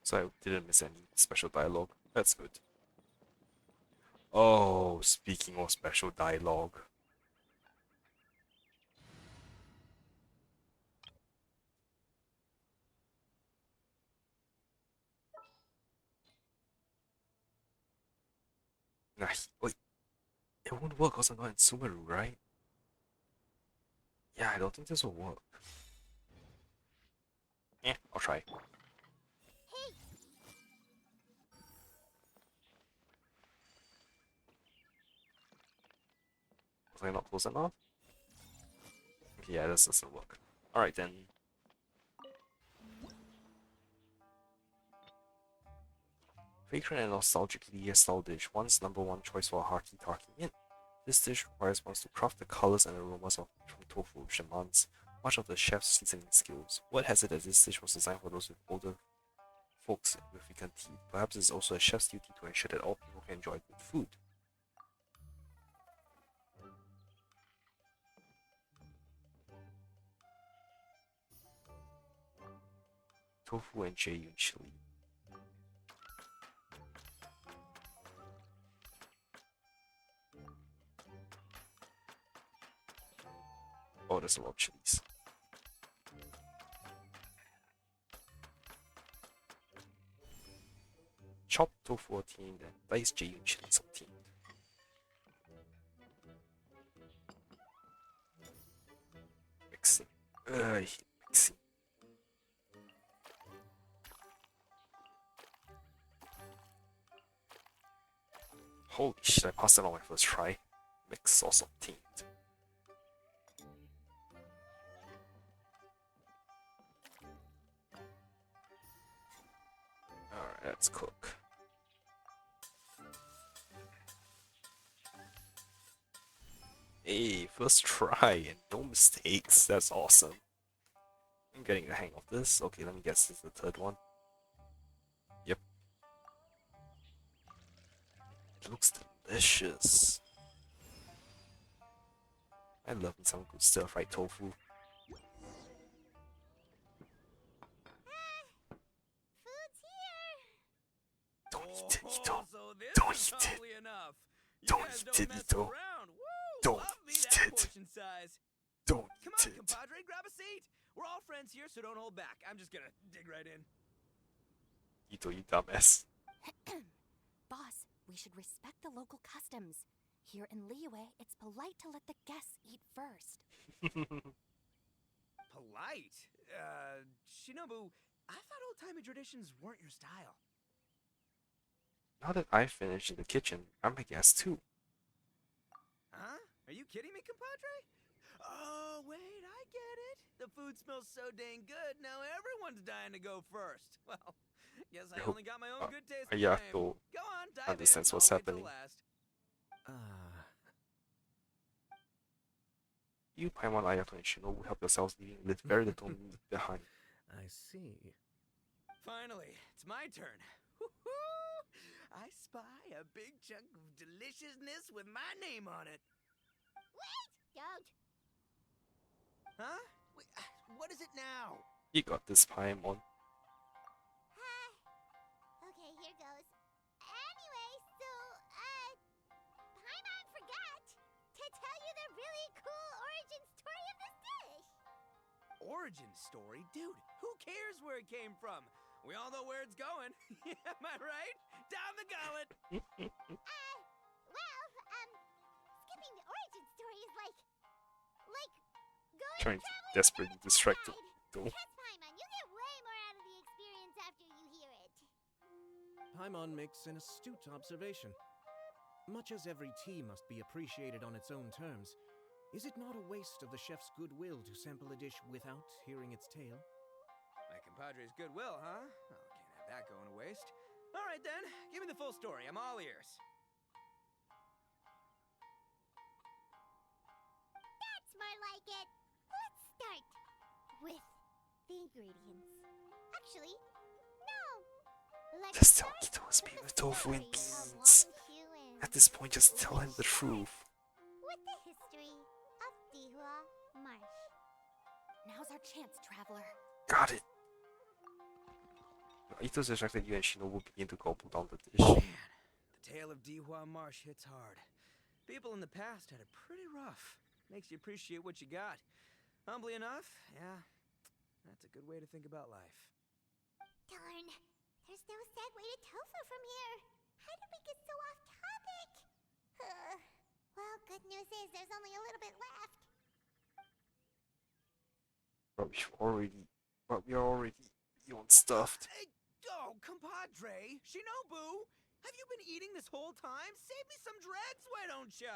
So I didn't miss any special dialogue. That's good. Oh, speaking of special dialogue. Nah, wait. It won't work because I'm not in Sumeru, right? Yeah, I don't think this will work. Eh, I'll try. Hey, Was I not close enough? Okay, yeah, this doesn't work. Alright then. Fragrant and nostalgically a style dish, one's number one choice for a hearty talking in. This dish requires one to craft the colors and aromas of from tofu, which demands much of the chef's seasoning skills. What has it that this dish was designed for those with older folks with weakened teeth? Perhaps it's also a chef's duty to ensure that all people can enjoy good food. Tofu and Jaeyun chili. Oh, there's a lot of chilies. Chopped tofu 14 and diced Jaeyun chilies 14. Mixing. I hate mixing. Holy shit, I passed it on my first try. Mix sauce 14. Alright, let's cook. Hey, first try and no mistakes. That's awesome. I'm getting the hang of this. Okay, let me guess this is the third one. Yep. It looks delicious. I love me some good stir-fried tofu. eat it, Ito. So this Don't is eat it. probably enough. You Don't guys eat don't it, mess Ito. around. Woo! Don't Love me eat that it. portion size. Don't Come eat on, it. compadre, grab a seat. We're all friends here, so don't hold back. I'm just gonna dig right in. Ito, you dumbass. Boss, we should respect the local customs. Here in Liyue, it's polite to let the guests eat first. Polite? Shinobu, I thought old-timey traditions weren't your style. Now that I've finished in the kitchen, I'm a guest too. Huh? Are you kidding me, compadre? Oh, wait, I get it. The food smells so dang good, now everyone's dying to go first. Well, guess I hope- only got my own good taste in yeah, mind. so Go on, dive understands in. what's I'll wait till happening. last. You, Paimon, Ayato, and Shinobu help yourselves, leaving with very little meat behind. I see. Finally, it's my turn. Woo-hoo! I spy a big chunk of deliciousness with my name on it. Don't. Huh? Wait, what is it now? You got this, Paimon. Okay, here goes. Anyway, so, Paimon forgot to tell you the really cool origin story of this dish. Origin story? Dude, who cares where it came from? We all know where it's going. Am I right? Down the gullet! Skipping the origin story is like going Trying to traveling desperately with a distract guide. Ito. Trust Paimon, you get way more out of the experience after you hear it. Paimon makes an astute observation. Much as every tea must be appreciated on its own terms, is it not a waste of the chef's goodwill to sample a dish without hearing its tale? My compadre's goodwill, huh? Oh, can't have that going to waste. All right then, give me the full story. I'm all ears. That's more like it. Let's start with the ingredients. Actually, no. Let's Just tell start Ito it's with made the with tofu and story of beans. Wangshu At this point, just tell him the truth. with the history of Dihua Marsh. Now's our chance, traveler. Got it. Ito's distracted you and Shinobu begin to gobble down the dish. Man, the tale of Dihua Marsh hits hard. People in the past had it pretty rough. Makes you appreciate what you got. Humbly enough, yeah, that's a good way to think about life. Darn, there's no segue to tofu from here. How did we get so off topic? Well, good news is there's only a little bit left. But we are already beyond stuffed. Hey, oh, compadre, Shinobu, have you been eating this whole time? Save me some dreads, why don't ya?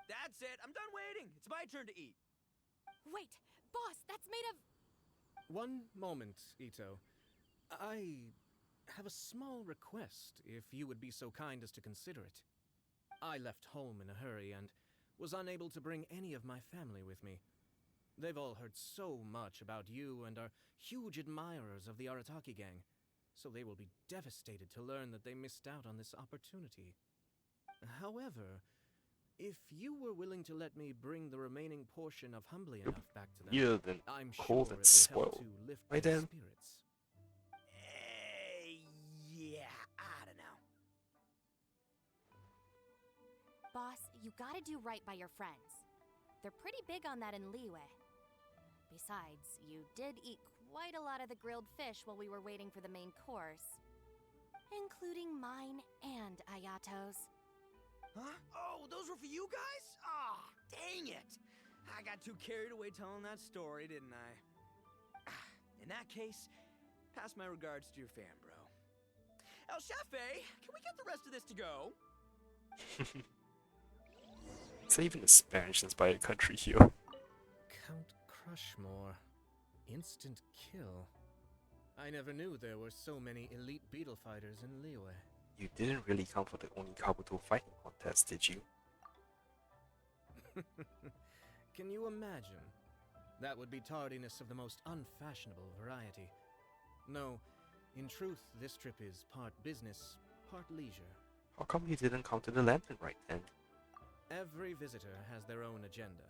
That's it, I'm done waiting. It's my turn to eat. Wait, boss, that's made of. One moment, Ito. I have a small request, if you would be so kind as to consider it. I left home in a hurry and was unable to bring any of my family with me. They've all heard so much about you and are huge admirers of the Arataki gang, so they will be devastated to learn that they missed out on this opportunity. However, if you were willing to let me bring the remaining portion of Humbly Enough back to them, Yeah, then I'm cold sure and it will help spoiled. to lift Right their then. spirits. Yeah, I don't know. Boss, you gotta do right by your friends. They're pretty big on that in Liyue. Besides, you did eat quite a lot of the grilled fish while we were waiting for the main course. Including mine and Ayato's. Huh? Oh, those were for you guys? Ah, dang it! I got too carried away telling that story, didn't I? In that case, pass my regards to your fan, bro. El Chefe, can we get the rest of this to go? It's even a Spanish-inspired country here. Count Crushmore. Instant kill. I never knew there were so many elite beetle fighters in Liyue. You didn't really come for the only Kabuto fighting contest, did you? Can you imagine? That would be tardiness of the most unfashionable variety. No, in truth, this trip is part business, part leisure. How come you didn't come to the lantern right then? Every visitor has their own agenda.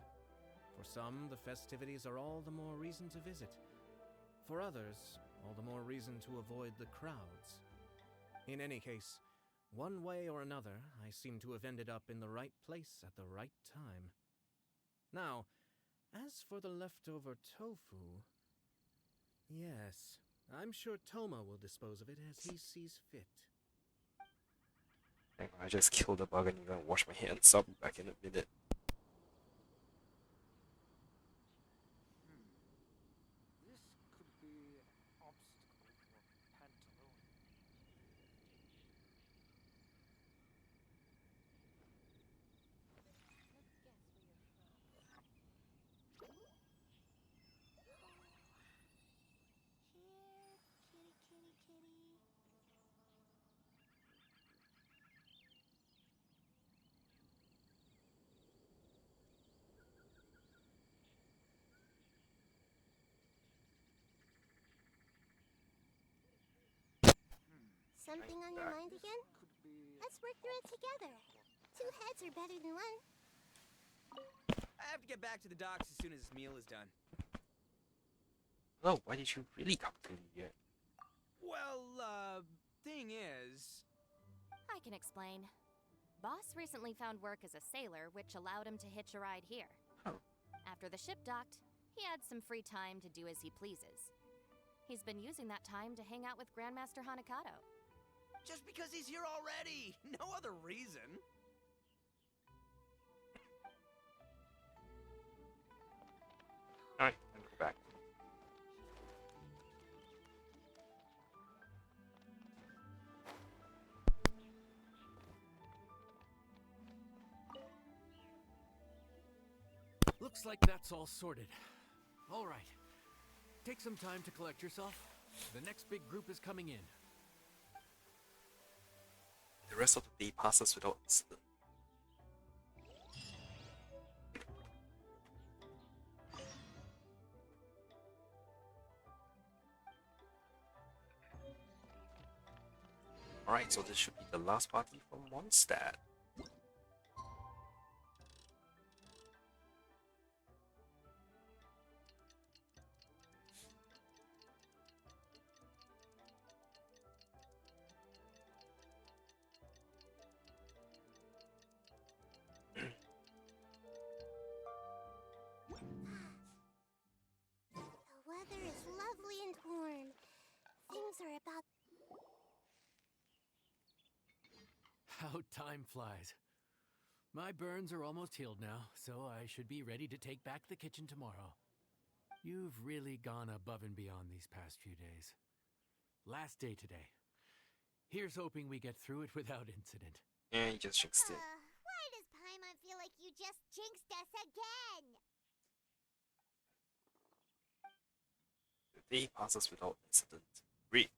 For some, the festivities are all the more reason to visit. For others, all the more reason to avoid the crowds. In any case, one way or another, I seem to have ended up in the right place at the right time. Now, as for the leftover tofu... Yes, I'm sure Toma will dispose of it as he sees fit. Hang on, I just killed the bug and I'm gonna wash my hands. I'll be back in a minute. This could be an obstacle for Pantalone. Here, kitty, kitty, kitty. Something on your mind again? Could be Let's work through it together. Two heads are better than one. I have to get back to the docks as soon as this meal is done. Oh, why did you really come to me yet? Well, thing is... I can explain. Boss recently found work as a sailor, which allowed him to hitch a ride here. Oh. After the ship docked, he had some free time to do as he pleases. He's been using that time to hang out with Grandmaster Hanakato. Just because he's here already! No other reason! Alright, I'm go back. Looks like that's all sorted. All right. Take some time to collect yourself. The next big group is coming in. The rest of the day passes without incident. Alright, so this should be the last party from Mondstadt. The weather is lovely and warm. Things are about... How time flies. My burns are almost healed now, so I should be ready to take back the kitchen tomorrow. You've really gone above and beyond these past few days. Last day today. Here's hoping we get through it without incident. Yeah, you just jinxed it. Why does Paimon feel like you just jinxed us again? The day passes without incident. Read.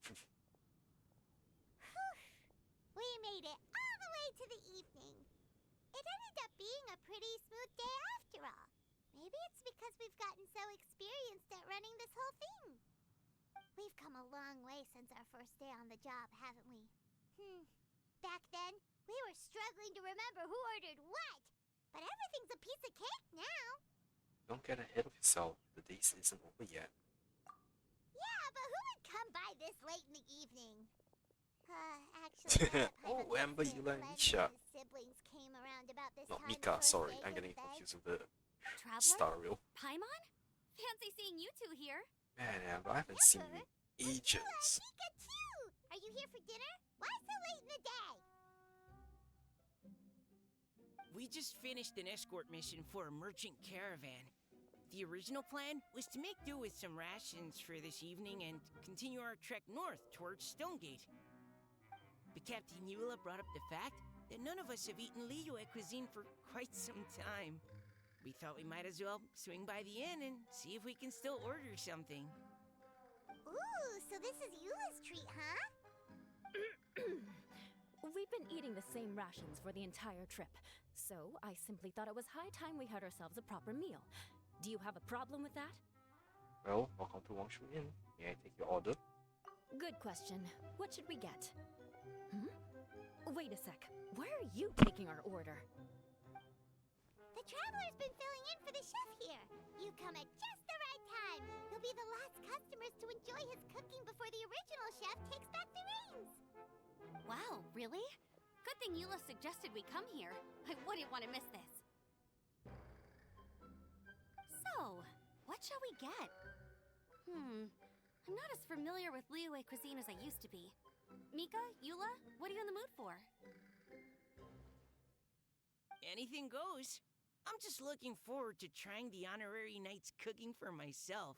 We made it all the way to the evening. It ended up being a pretty smooth day after all. Maybe it's because we've gotten so experienced at running this whole thing. We've come a long way since our first day on the job, haven't we? Back then, we were struggling to remember who ordered what. But everything's a piece of cake now. Don't get ahead of yourself. The day isn't over yet. Yeah, but who would come by this late in the evening? Actually, Oh, Amber, you like Misha. Misha. His siblings came around about this Not time Mika, the first sorry. day I'm of getting May. confused with the Traveler? star reel. Paimon? Fancy seeing you two here. Man, Amber, I haven't seen you in ages. Mika too! Are you here for dinner? Why so late in the day? We just finished an escort mission for a merchant caravan. The original plan was to make do with some rations for this evening and continue our trek north towards Stonegate. But Captain Eula brought up the fact that none of us have eaten Liyue cuisine for quite some time. We thought we might as well swing by the inn and see if we can still order something. Ooh, so this is Eula's treat, huh? We've been eating the same rations for the entire trip, so I simply thought it was high time we had ourselves a proper meal. Do you have a problem with that? Well, welcome to Wangshu Inn. May I take your order? Good question. What should we get? Wait a sec. Why are you taking our order? The traveler's been filling in for the chef here. You come at just the right time. You'll be the last customers to enjoy his cooking before the original chef takes back the reins. Wow, really? Good thing Eula suggested we come here. I wouldn't want to miss this. So, what shall we get? I'm not as familiar with Liyue cuisine as I used to be. Mika, Eula, what are you in the mood for? Anything goes. I'm just looking forward to trying the honorary knight's cooking for myself.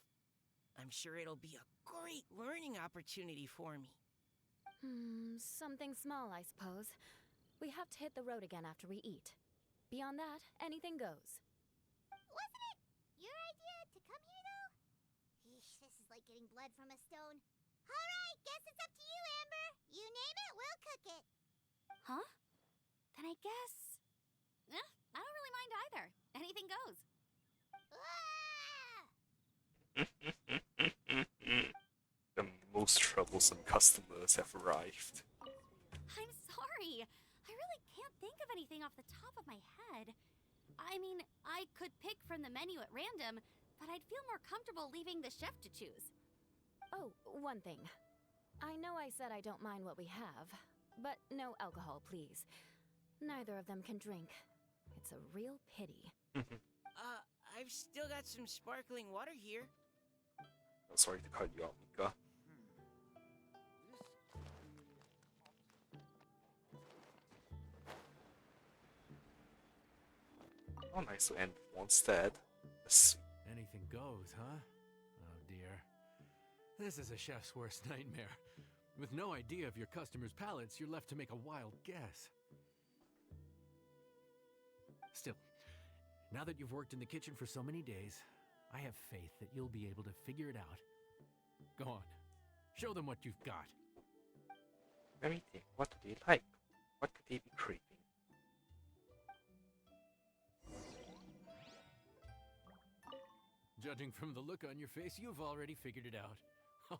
I'm sure it'll be a great learning opportunity for me. Something small, I suppose. We have to hit the road again after we eat. Beyond that, anything goes. Wasn't it your idea to come here, though? Eesh, this is like getting blood from a stone. Alright, guess it's up to you, Amber. You name it, we'll cook it. Huh? Then I guess... I don't really mind either. Anything goes. Ah! The most troublesome customers have arrived. I'm sorry. I really can't think of anything off the top of my head. I mean, I could pick from the menu at random, but I'd feel more comfortable leaving the chef to choose. Oh, one thing. I know I said I don't mind what we have, but no alcohol, please. Neither of them can drink. It's a real pity. I've still got some sparkling water here. I'm sorry to cut you out, Mika. Oh, nice to end one stead. Anything goes, huh? Oh dear. This is a chef's worst nightmare. With no idea of your customers' palates, you're left to make a wild guess. Still, now that you've worked in the kitchen for so many days, I have faith that you'll be able to figure it out. Go on, show them what you've got. Let me think, what do they like? What could they be craving? Judging from the look on your face, you've already figured it out.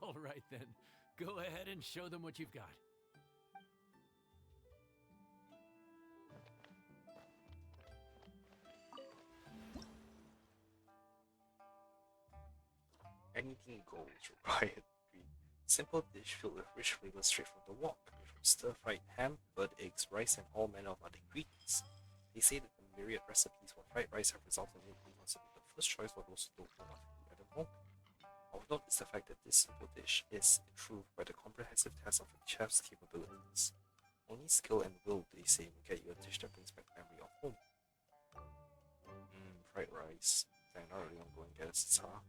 All right then, go ahead and show them what you've got. Anything goes, required simple dish filled with rich flavors straight from the wok, made from stir-fried ham, bird eggs, rice, and all manner of other ingredients. They say that the myriad recipes for fried rice have resulted in it being considered the first choice for those who don't know what to add more. Of note is the fact that this simple dish is, in truth, quite a comprehensive test of a chef's capabilities. Only skill and will, they say, will get you a dish that brings back memory of home. Fried rice. Dang, I really want to go and get a star.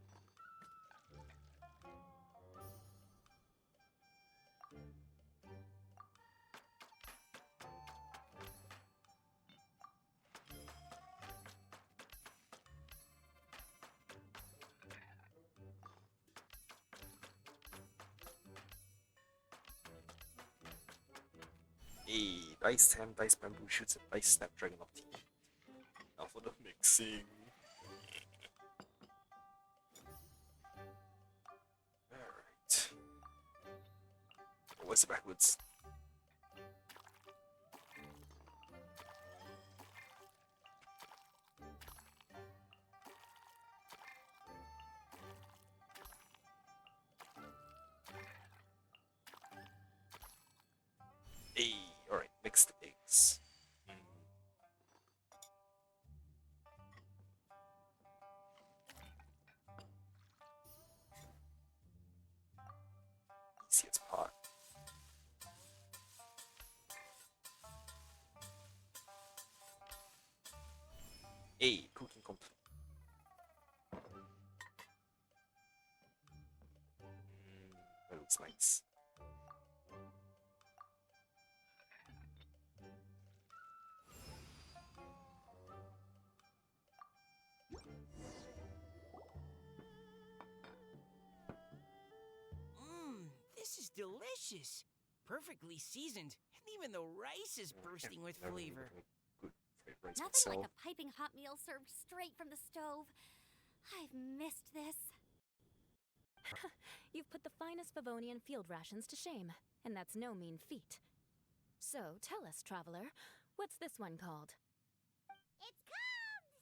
Hey, diced ham, diced bamboo shoots, and diced snapdragon of tea. Now for the mixing. Alright. Oh, where's it backwards? Hey, alright, mixed eggs. Easiest part. Hey, cooking complete. That looks nice. This is delicious. Perfectly seasoned, and even the rice is bursting with Never been flavor. able to make good fried rice Nothing like myself. a piping hot meal served straight from the stove. I've missed this. You've put the finest Favonian field rations to shame, and that's no mean feat. So, tell us, traveler, what's this one called? It's called...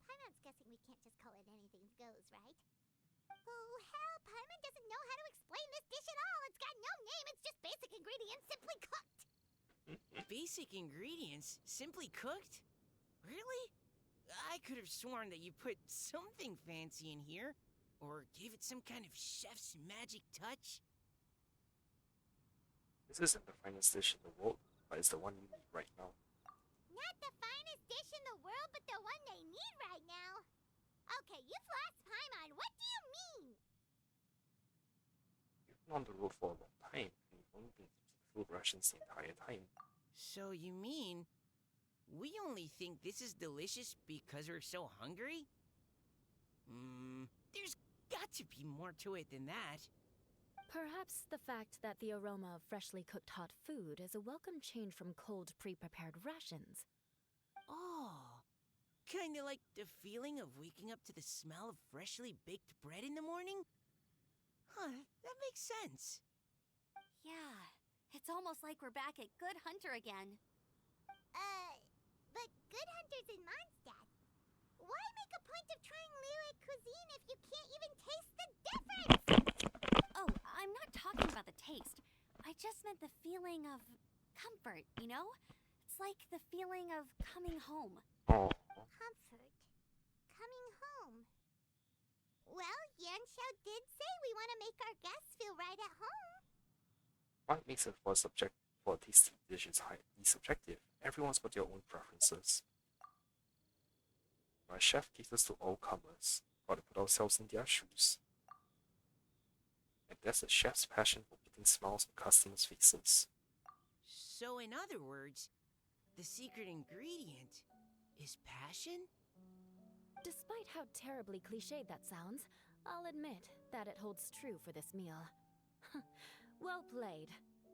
Paimon's guessing we can't just call it anything goes, right? Oh, hell, Paimon doesn't know how to explain this dish at all. It's got no name, it's just basic ingredients simply cooked. Basic ingredients simply cooked? Really? I could have sworn that you put something fancy in here, or gave it some kind of chef's magic touch. This isn't the finest dish in the world, but it's the one you need right now. Not the finest dish in the world, but the one they need right now. Okay, you've lost Paimon. What do you mean? You've been on the road for a long time, and you've only been keeping food rations the entire time. So you mean we only think this is delicious because we're so hungry? There's got to be more to it than that. Perhaps the fact that the aroma of freshly cooked hot food is a welcome change from cold, pre-prepared rations. Oh, kinda like the feeling of waking up to the smell of freshly baked bread in the morning? Huh, that makes sense. Yeah, it's almost like we're back at Good Hunter again. But Good Hunter's in Mondstadt. Why make a point of trying Liyue cuisine if you can't even taste the difference? Oh, I'm not talking about the taste. I just meant the feeling of comfort, you know? It's like the feeling of coming home. Oh, Comfort. Coming home. Well, Yanxiao did say we want to make our guests feel right at home. what makes it for a tasty dish is highly subjective. Everyone's got their own preferences. My chef caters to all comers. Gotta put ourselves in their shoes. And that's a chef's passion for putting smiles on customers' faces. So, in other words, the secret ingredient is passion? Despite how terribly cliched that sounds, I'll admit that it holds true for this meal. Well played.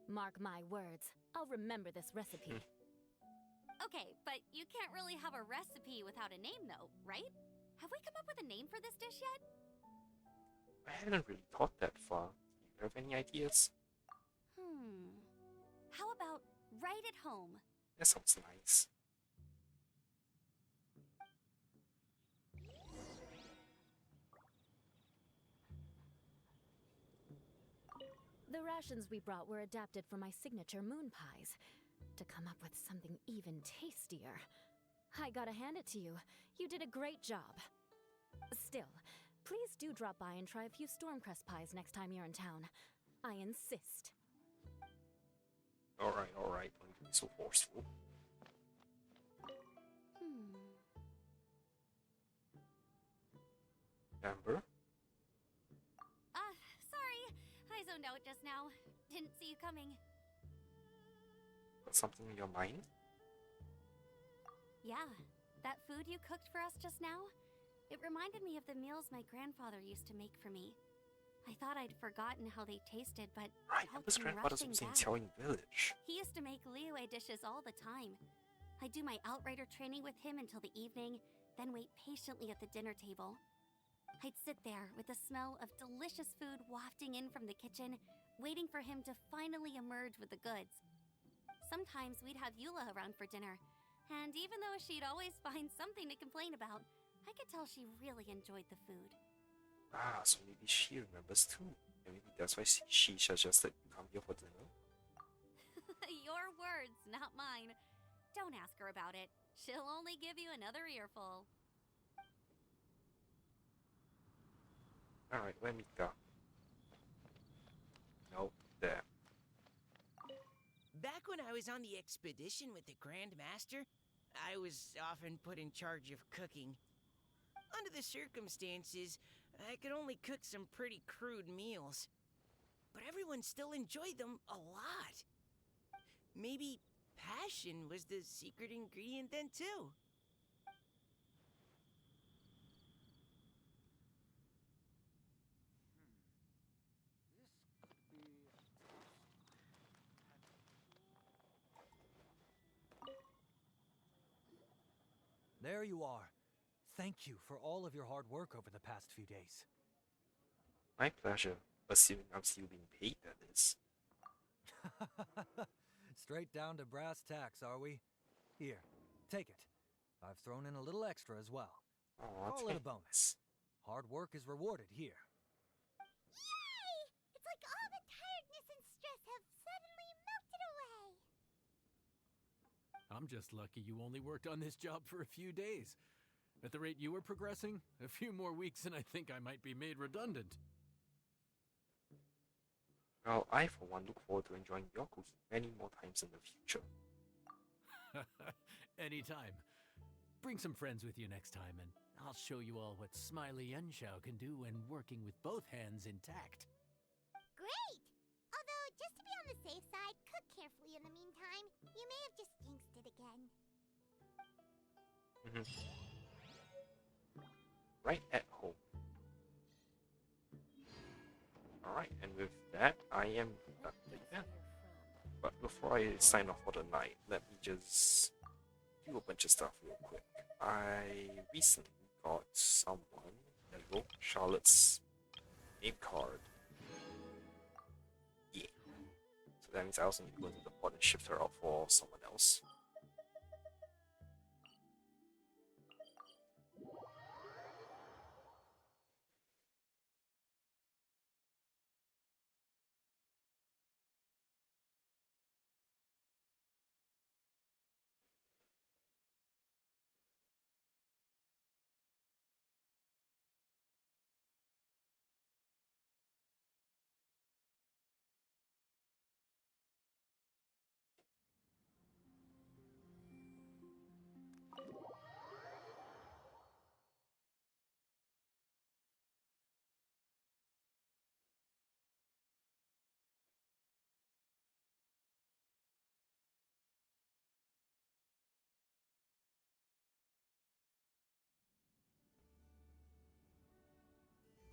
Mark my words, I'll remember this recipe. Okay, but you can't really have a recipe without a name, though, right? Have we come up with a name for this dish yet? I hadn't really thought that far. Do you have any ideas? How about right at home? That sounds nice. The rations we brought were adapted for my signature moon pies. To come up with something even tastier. I gotta hand it to you. You did a great job. Still, please do drop by and try a few Stormcrest pies next time you're in town. I insist. Alright, don't be so forceful. Amber? Sorry. I zoned out just now. Didn't see you coming. Got something in your mind? Yeah, that food you cooked for us just now? It reminded me of the meals my grandfather used to make for me. I thought I'd forgotten how they tasted, but Right, how Amber's came grandfather's rushing was in back. Xiaoying Village. He used to make Liyue dishes all the time. I'd do my outrider training with him until the evening, then wait patiently at the dinner table. I'd sit there with the smell of delicious food wafting in from the kitchen, waiting for him to finally emerge with the goods. Sometimes we'd have Eula around for dinner, and even though she'd always find something to complain about, I could tell she really enjoyed the food. Ah, so maybe she remembers too. And maybe that's why she suggested you come here for dinner. Your words, not mine. Don't ask her about it. She'll only give you another earful. Alright, let me go. No, there. Back when I was on the expedition with the Grand Master, I was often put in charge of cooking. Under the circumstances, I could only cook some pretty crude meals. But everyone still enjoyed them a lot. Maybe passion was the secret ingredient then too. There you are. Thank you for all of your hard work over the past few days. My pleasure. Assuming I'm still being paid, that is. Straight down to brass tacks, are we? Here, take it. I've thrown in a little extra as well. Aw, Call it a thanks. bonus. Hard work is rewarded here. Yay! It's like all the tiredness and stress I'm just lucky you only worked on this job for a few days. At the rate you were progressing, a few more weeks and I think I might be made redundant. Well, I for one look forward to enjoying your cooking many more times in the future. Anytime. Bring some friends with you next time, and I'll show you all what Smiley Yunshao can do when working with both hands intact. Great! Although, just to be on the safe side, cook carefully in the meantime. You may have just jinxed it again. Right at home. Alright, and with that, I am done the event. But before I sign off for the night, let me just do a bunch of stuff real quick. I recently got someone that wrote Charlotte's name card. Yeah. So that means I also need to go into the pod and shift her out for someone else.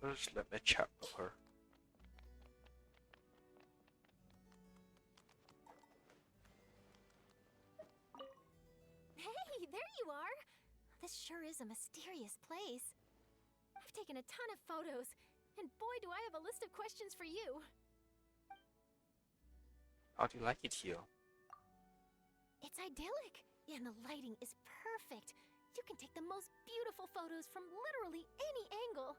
First, let me chat with her. Hey, there you are! This sure is a mysterious place. I've taken a ton of photos, and boy do I have a list of questions for you. How do you like it here? It's idyllic, and the lighting is perfect. You can take the most beautiful photos from literally any angle.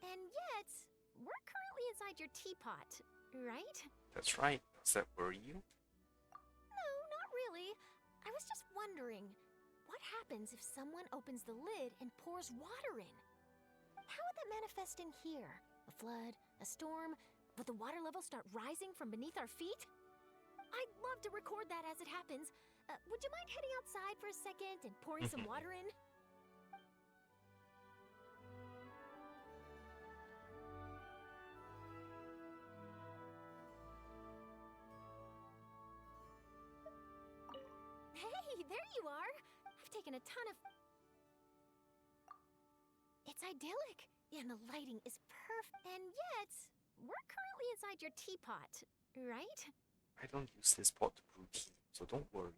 And yet, we're currently inside your teapot, right? That's right. Does that worry you? No, not really. I was just wondering, what happens if someone opens the lid and pours water in? How would that manifest in here? A flood? A storm? Would the water level start rising from beneath our feet? I'd love to record that as it happens. Would you mind heading outside for a second and pouring some water in? Hey, there you are! I've taken a ton of... It's idyllic, and the lighting is perfect. And yet, we're currently inside your teapot, right? I don't use this pot to brew tea, so don't worry.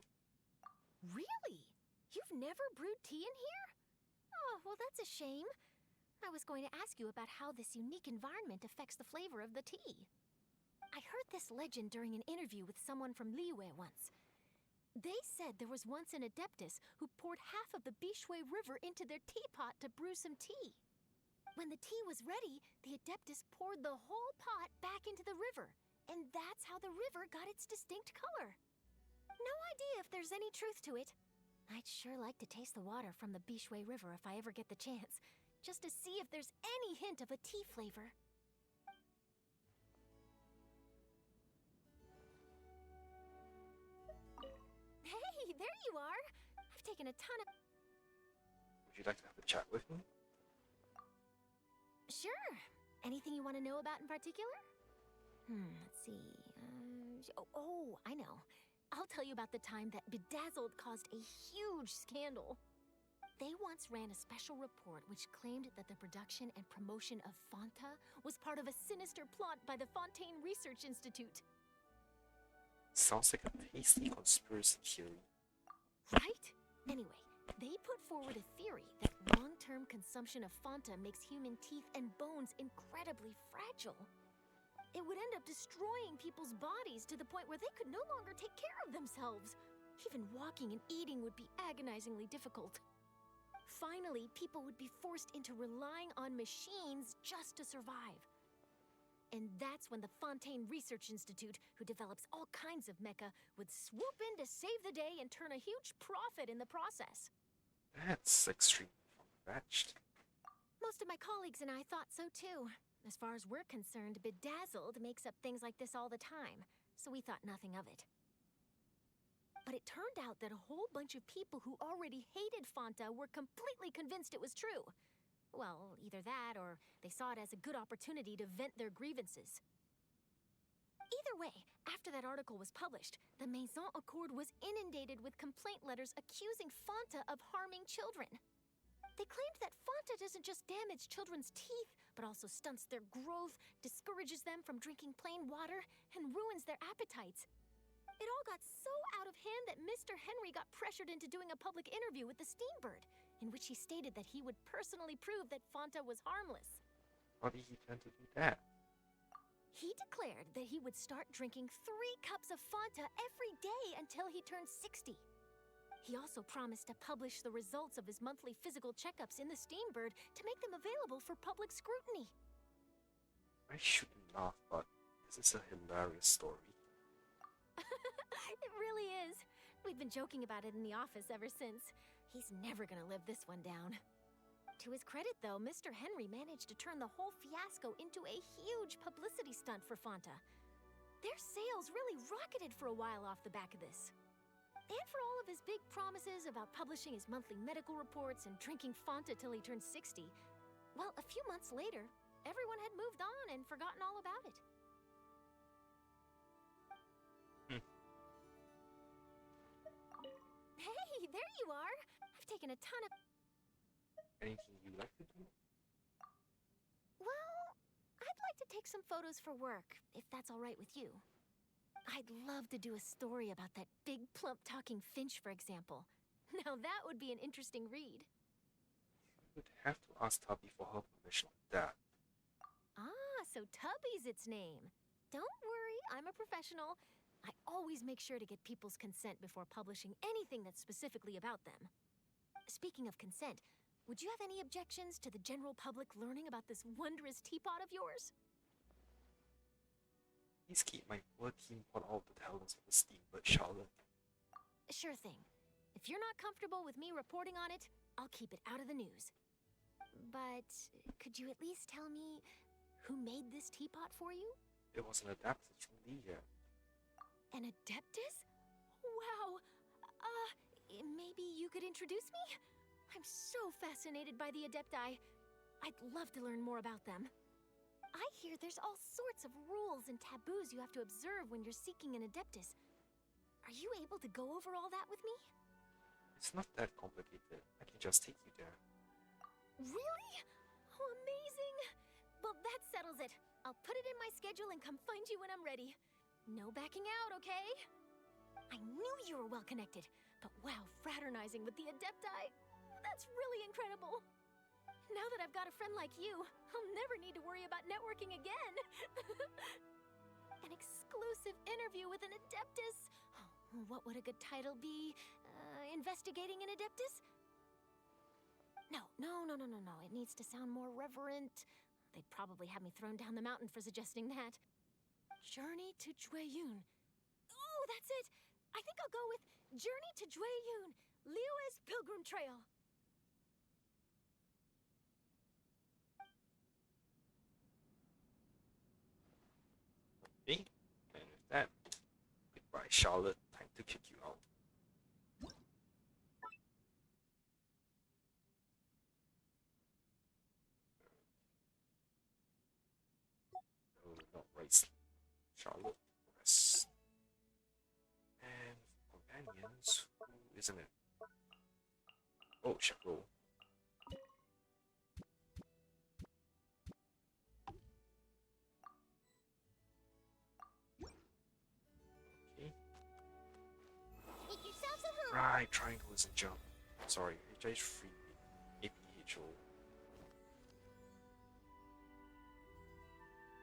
Really? You've never brewed tea in here? Oh, well, that's a shame. I was going to ask you about how this unique environment affects the flavor of the tea. I heard this legend during an interview with someone from Liyue once. They said there was once an adeptus who poured half of the Bishui River into their teapot to brew some tea. When the tea was ready, the adeptus poured the whole pot back into the river, and that's how the river got its distinct color. No idea if there's any truth to it. I'd sure like to taste the water from the Bishui River if I ever get the chance, just to see if there's any hint of a tea flavor. Hey, there you are! I've taken a ton of... Would you like to have a chat with me? Sure. Anything you want to know about in particular? Let's see. I know. I'll tell you about the time that Bedazzled caused a huge scandal. They once ran a special report which claimed that the production and promotion of Fanta was part of a sinister plot by the Fontaine Research Institute. Sounds like a tasty conspiracy theory. Right? Anyway, they put forward a theory that long-term consumption of Fanta makes human teeth and bones incredibly fragile. It would end up destroying people's bodies to the point where they could no longer take care of themselves. Even walking and eating would be agonizingly difficult. Finally, people would be forced into relying on machines just to survive. And that's when the Fontaine Research Institute, who develops all kinds of mecha, would swoop in to save the day and turn a huge profit in the process. That's extremely far-fetched. Most of my colleagues and I thought so too. As far as we're concerned, Bedazzled makes up things like this all the time, so we thought nothing of it. But it turned out that a whole bunch of people who already hated Fanta were completely convinced it was true. Well, either that or they saw it as a good opportunity to vent their grievances. Either way, after that article was published, the Maison Accord was inundated with complaint letters accusing Fanta of harming children. They claimed that Fanta doesn't just damage children's teeth, but also stunts their growth, discourages them from drinking plain water, and ruins their appetites. It all got so out of hand that Mr. Henry got pressured into doing a public interview with the Steambird, in which he stated that he would personally prove that Fanta was harmless. How did he plan to do that? He declared that he would start drinking 3 cups of Fanta every day until he turned 60. He also promised to publish the results of his monthly physical checkups in the Steambird to make them available for public scrutiny. I shouldn't laugh, but this is a hilarious story. It really is. We've been joking about it in the office ever since. He's never gonna live this one down. To his credit, though, Mr. Henry managed to turn the whole fiasco into a huge publicity stunt for Fanta. Their sales really rocketed for a while off the back of this. And for all of his big promises about publishing his monthly medical reports and drinking Fanta till he turned 60, well, a few months later, everyone had moved on and forgotten all about it. Hey, there you are! I've taken a ton of... Anything you like to do? Well, I'd like to take some photos for work, if that's all right with you. I'd love to do a story about that big, plump-talking finch, for example. Now that would be an interesting read. You would have to ask Tubby for her permission on that. Ah, so Tubby's its name. Don't worry, I'm a professional. I always make sure to get people's consent before publishing anything that's specifically about them. Speaking of consent, would you have any objections to the general public learning about this wondrous teapot of yours? Please keep my poor teapot out of the talons of the Steambird, Charlotte. Sure thing. If you're not comfortable with me reporting on it, I'll keep it out of the news. But could you at least tell me who made this teapot for you? It was an adapted from Leah. An Adeptus? Wow! Maybe you could introduce me? I'm so fascinated by the Adepti. I'd love to learn more about them. I hear there's all sorts of rules and taboos you have to observe when you're seeking an Adeptus. Are you able to go over all that with me? It's not that complicated. I can just take you there. Really? Oh, amazing! Well, that settles it. I'll put it in my schedule and come find you when I'm ready. No backing out, okay? I knew you were well connected, but wow, fraternizing with the Adepti, that's really incredible. Now that I've got a friend like you, I'll never need to worry about networking again. An exclusive interview with an Adeptus. Oh, what would a good title be? Investigating an Adeptus? No. It needs to sound more reverent. They'd probably have me thrown down the mountain for suggesting that. Journey to Jueyun. Oh, that's it! I think I'll go with Journey to Jueyun, Liyue's Pilgrim Trail. Okay, and with that, goodbye, Charlotte. Time to kick you out. No, not right. Charlotte, rest. And companions, who isn't it? Oh, Chapeau. Okay. Make yourselves a home. Right, triangle isn't jump. Sorry, HH free APHO.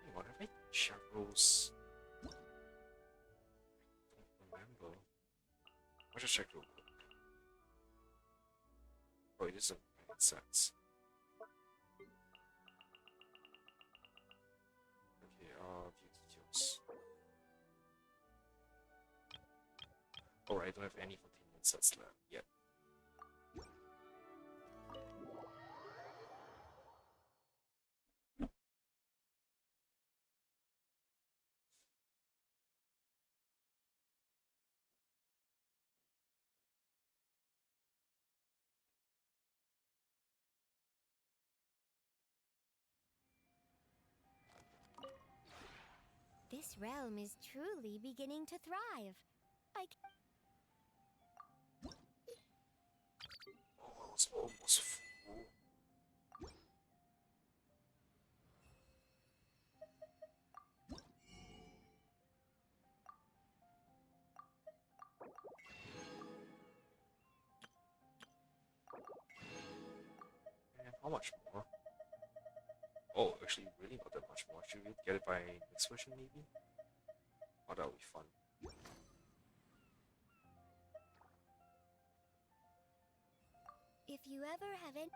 Hang on, have I Chapeau's? I don't remember. I'll just check real quick. Oh, it isn't. It sets. Okay, Alright, I don't have any containment sets left yet. This realm is truly beginning to thrive. Oh, I was almost full. And how much more? Oh, actually, really not that much more. Should we get it by next version, maybe? Oh, that would be fun. If you ever have any.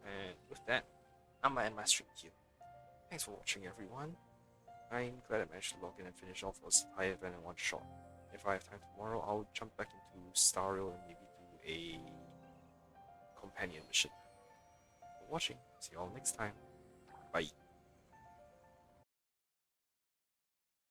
And with that, I'm gonna end my stream here. Thanks for watching, everyone. I'm glad I managed to log in and finish off a high event in one shot. If I have time tomorrow, I'll jump back into Star Rail and maybe do a companion mission. Thanks for watching. See you all next time. Bye.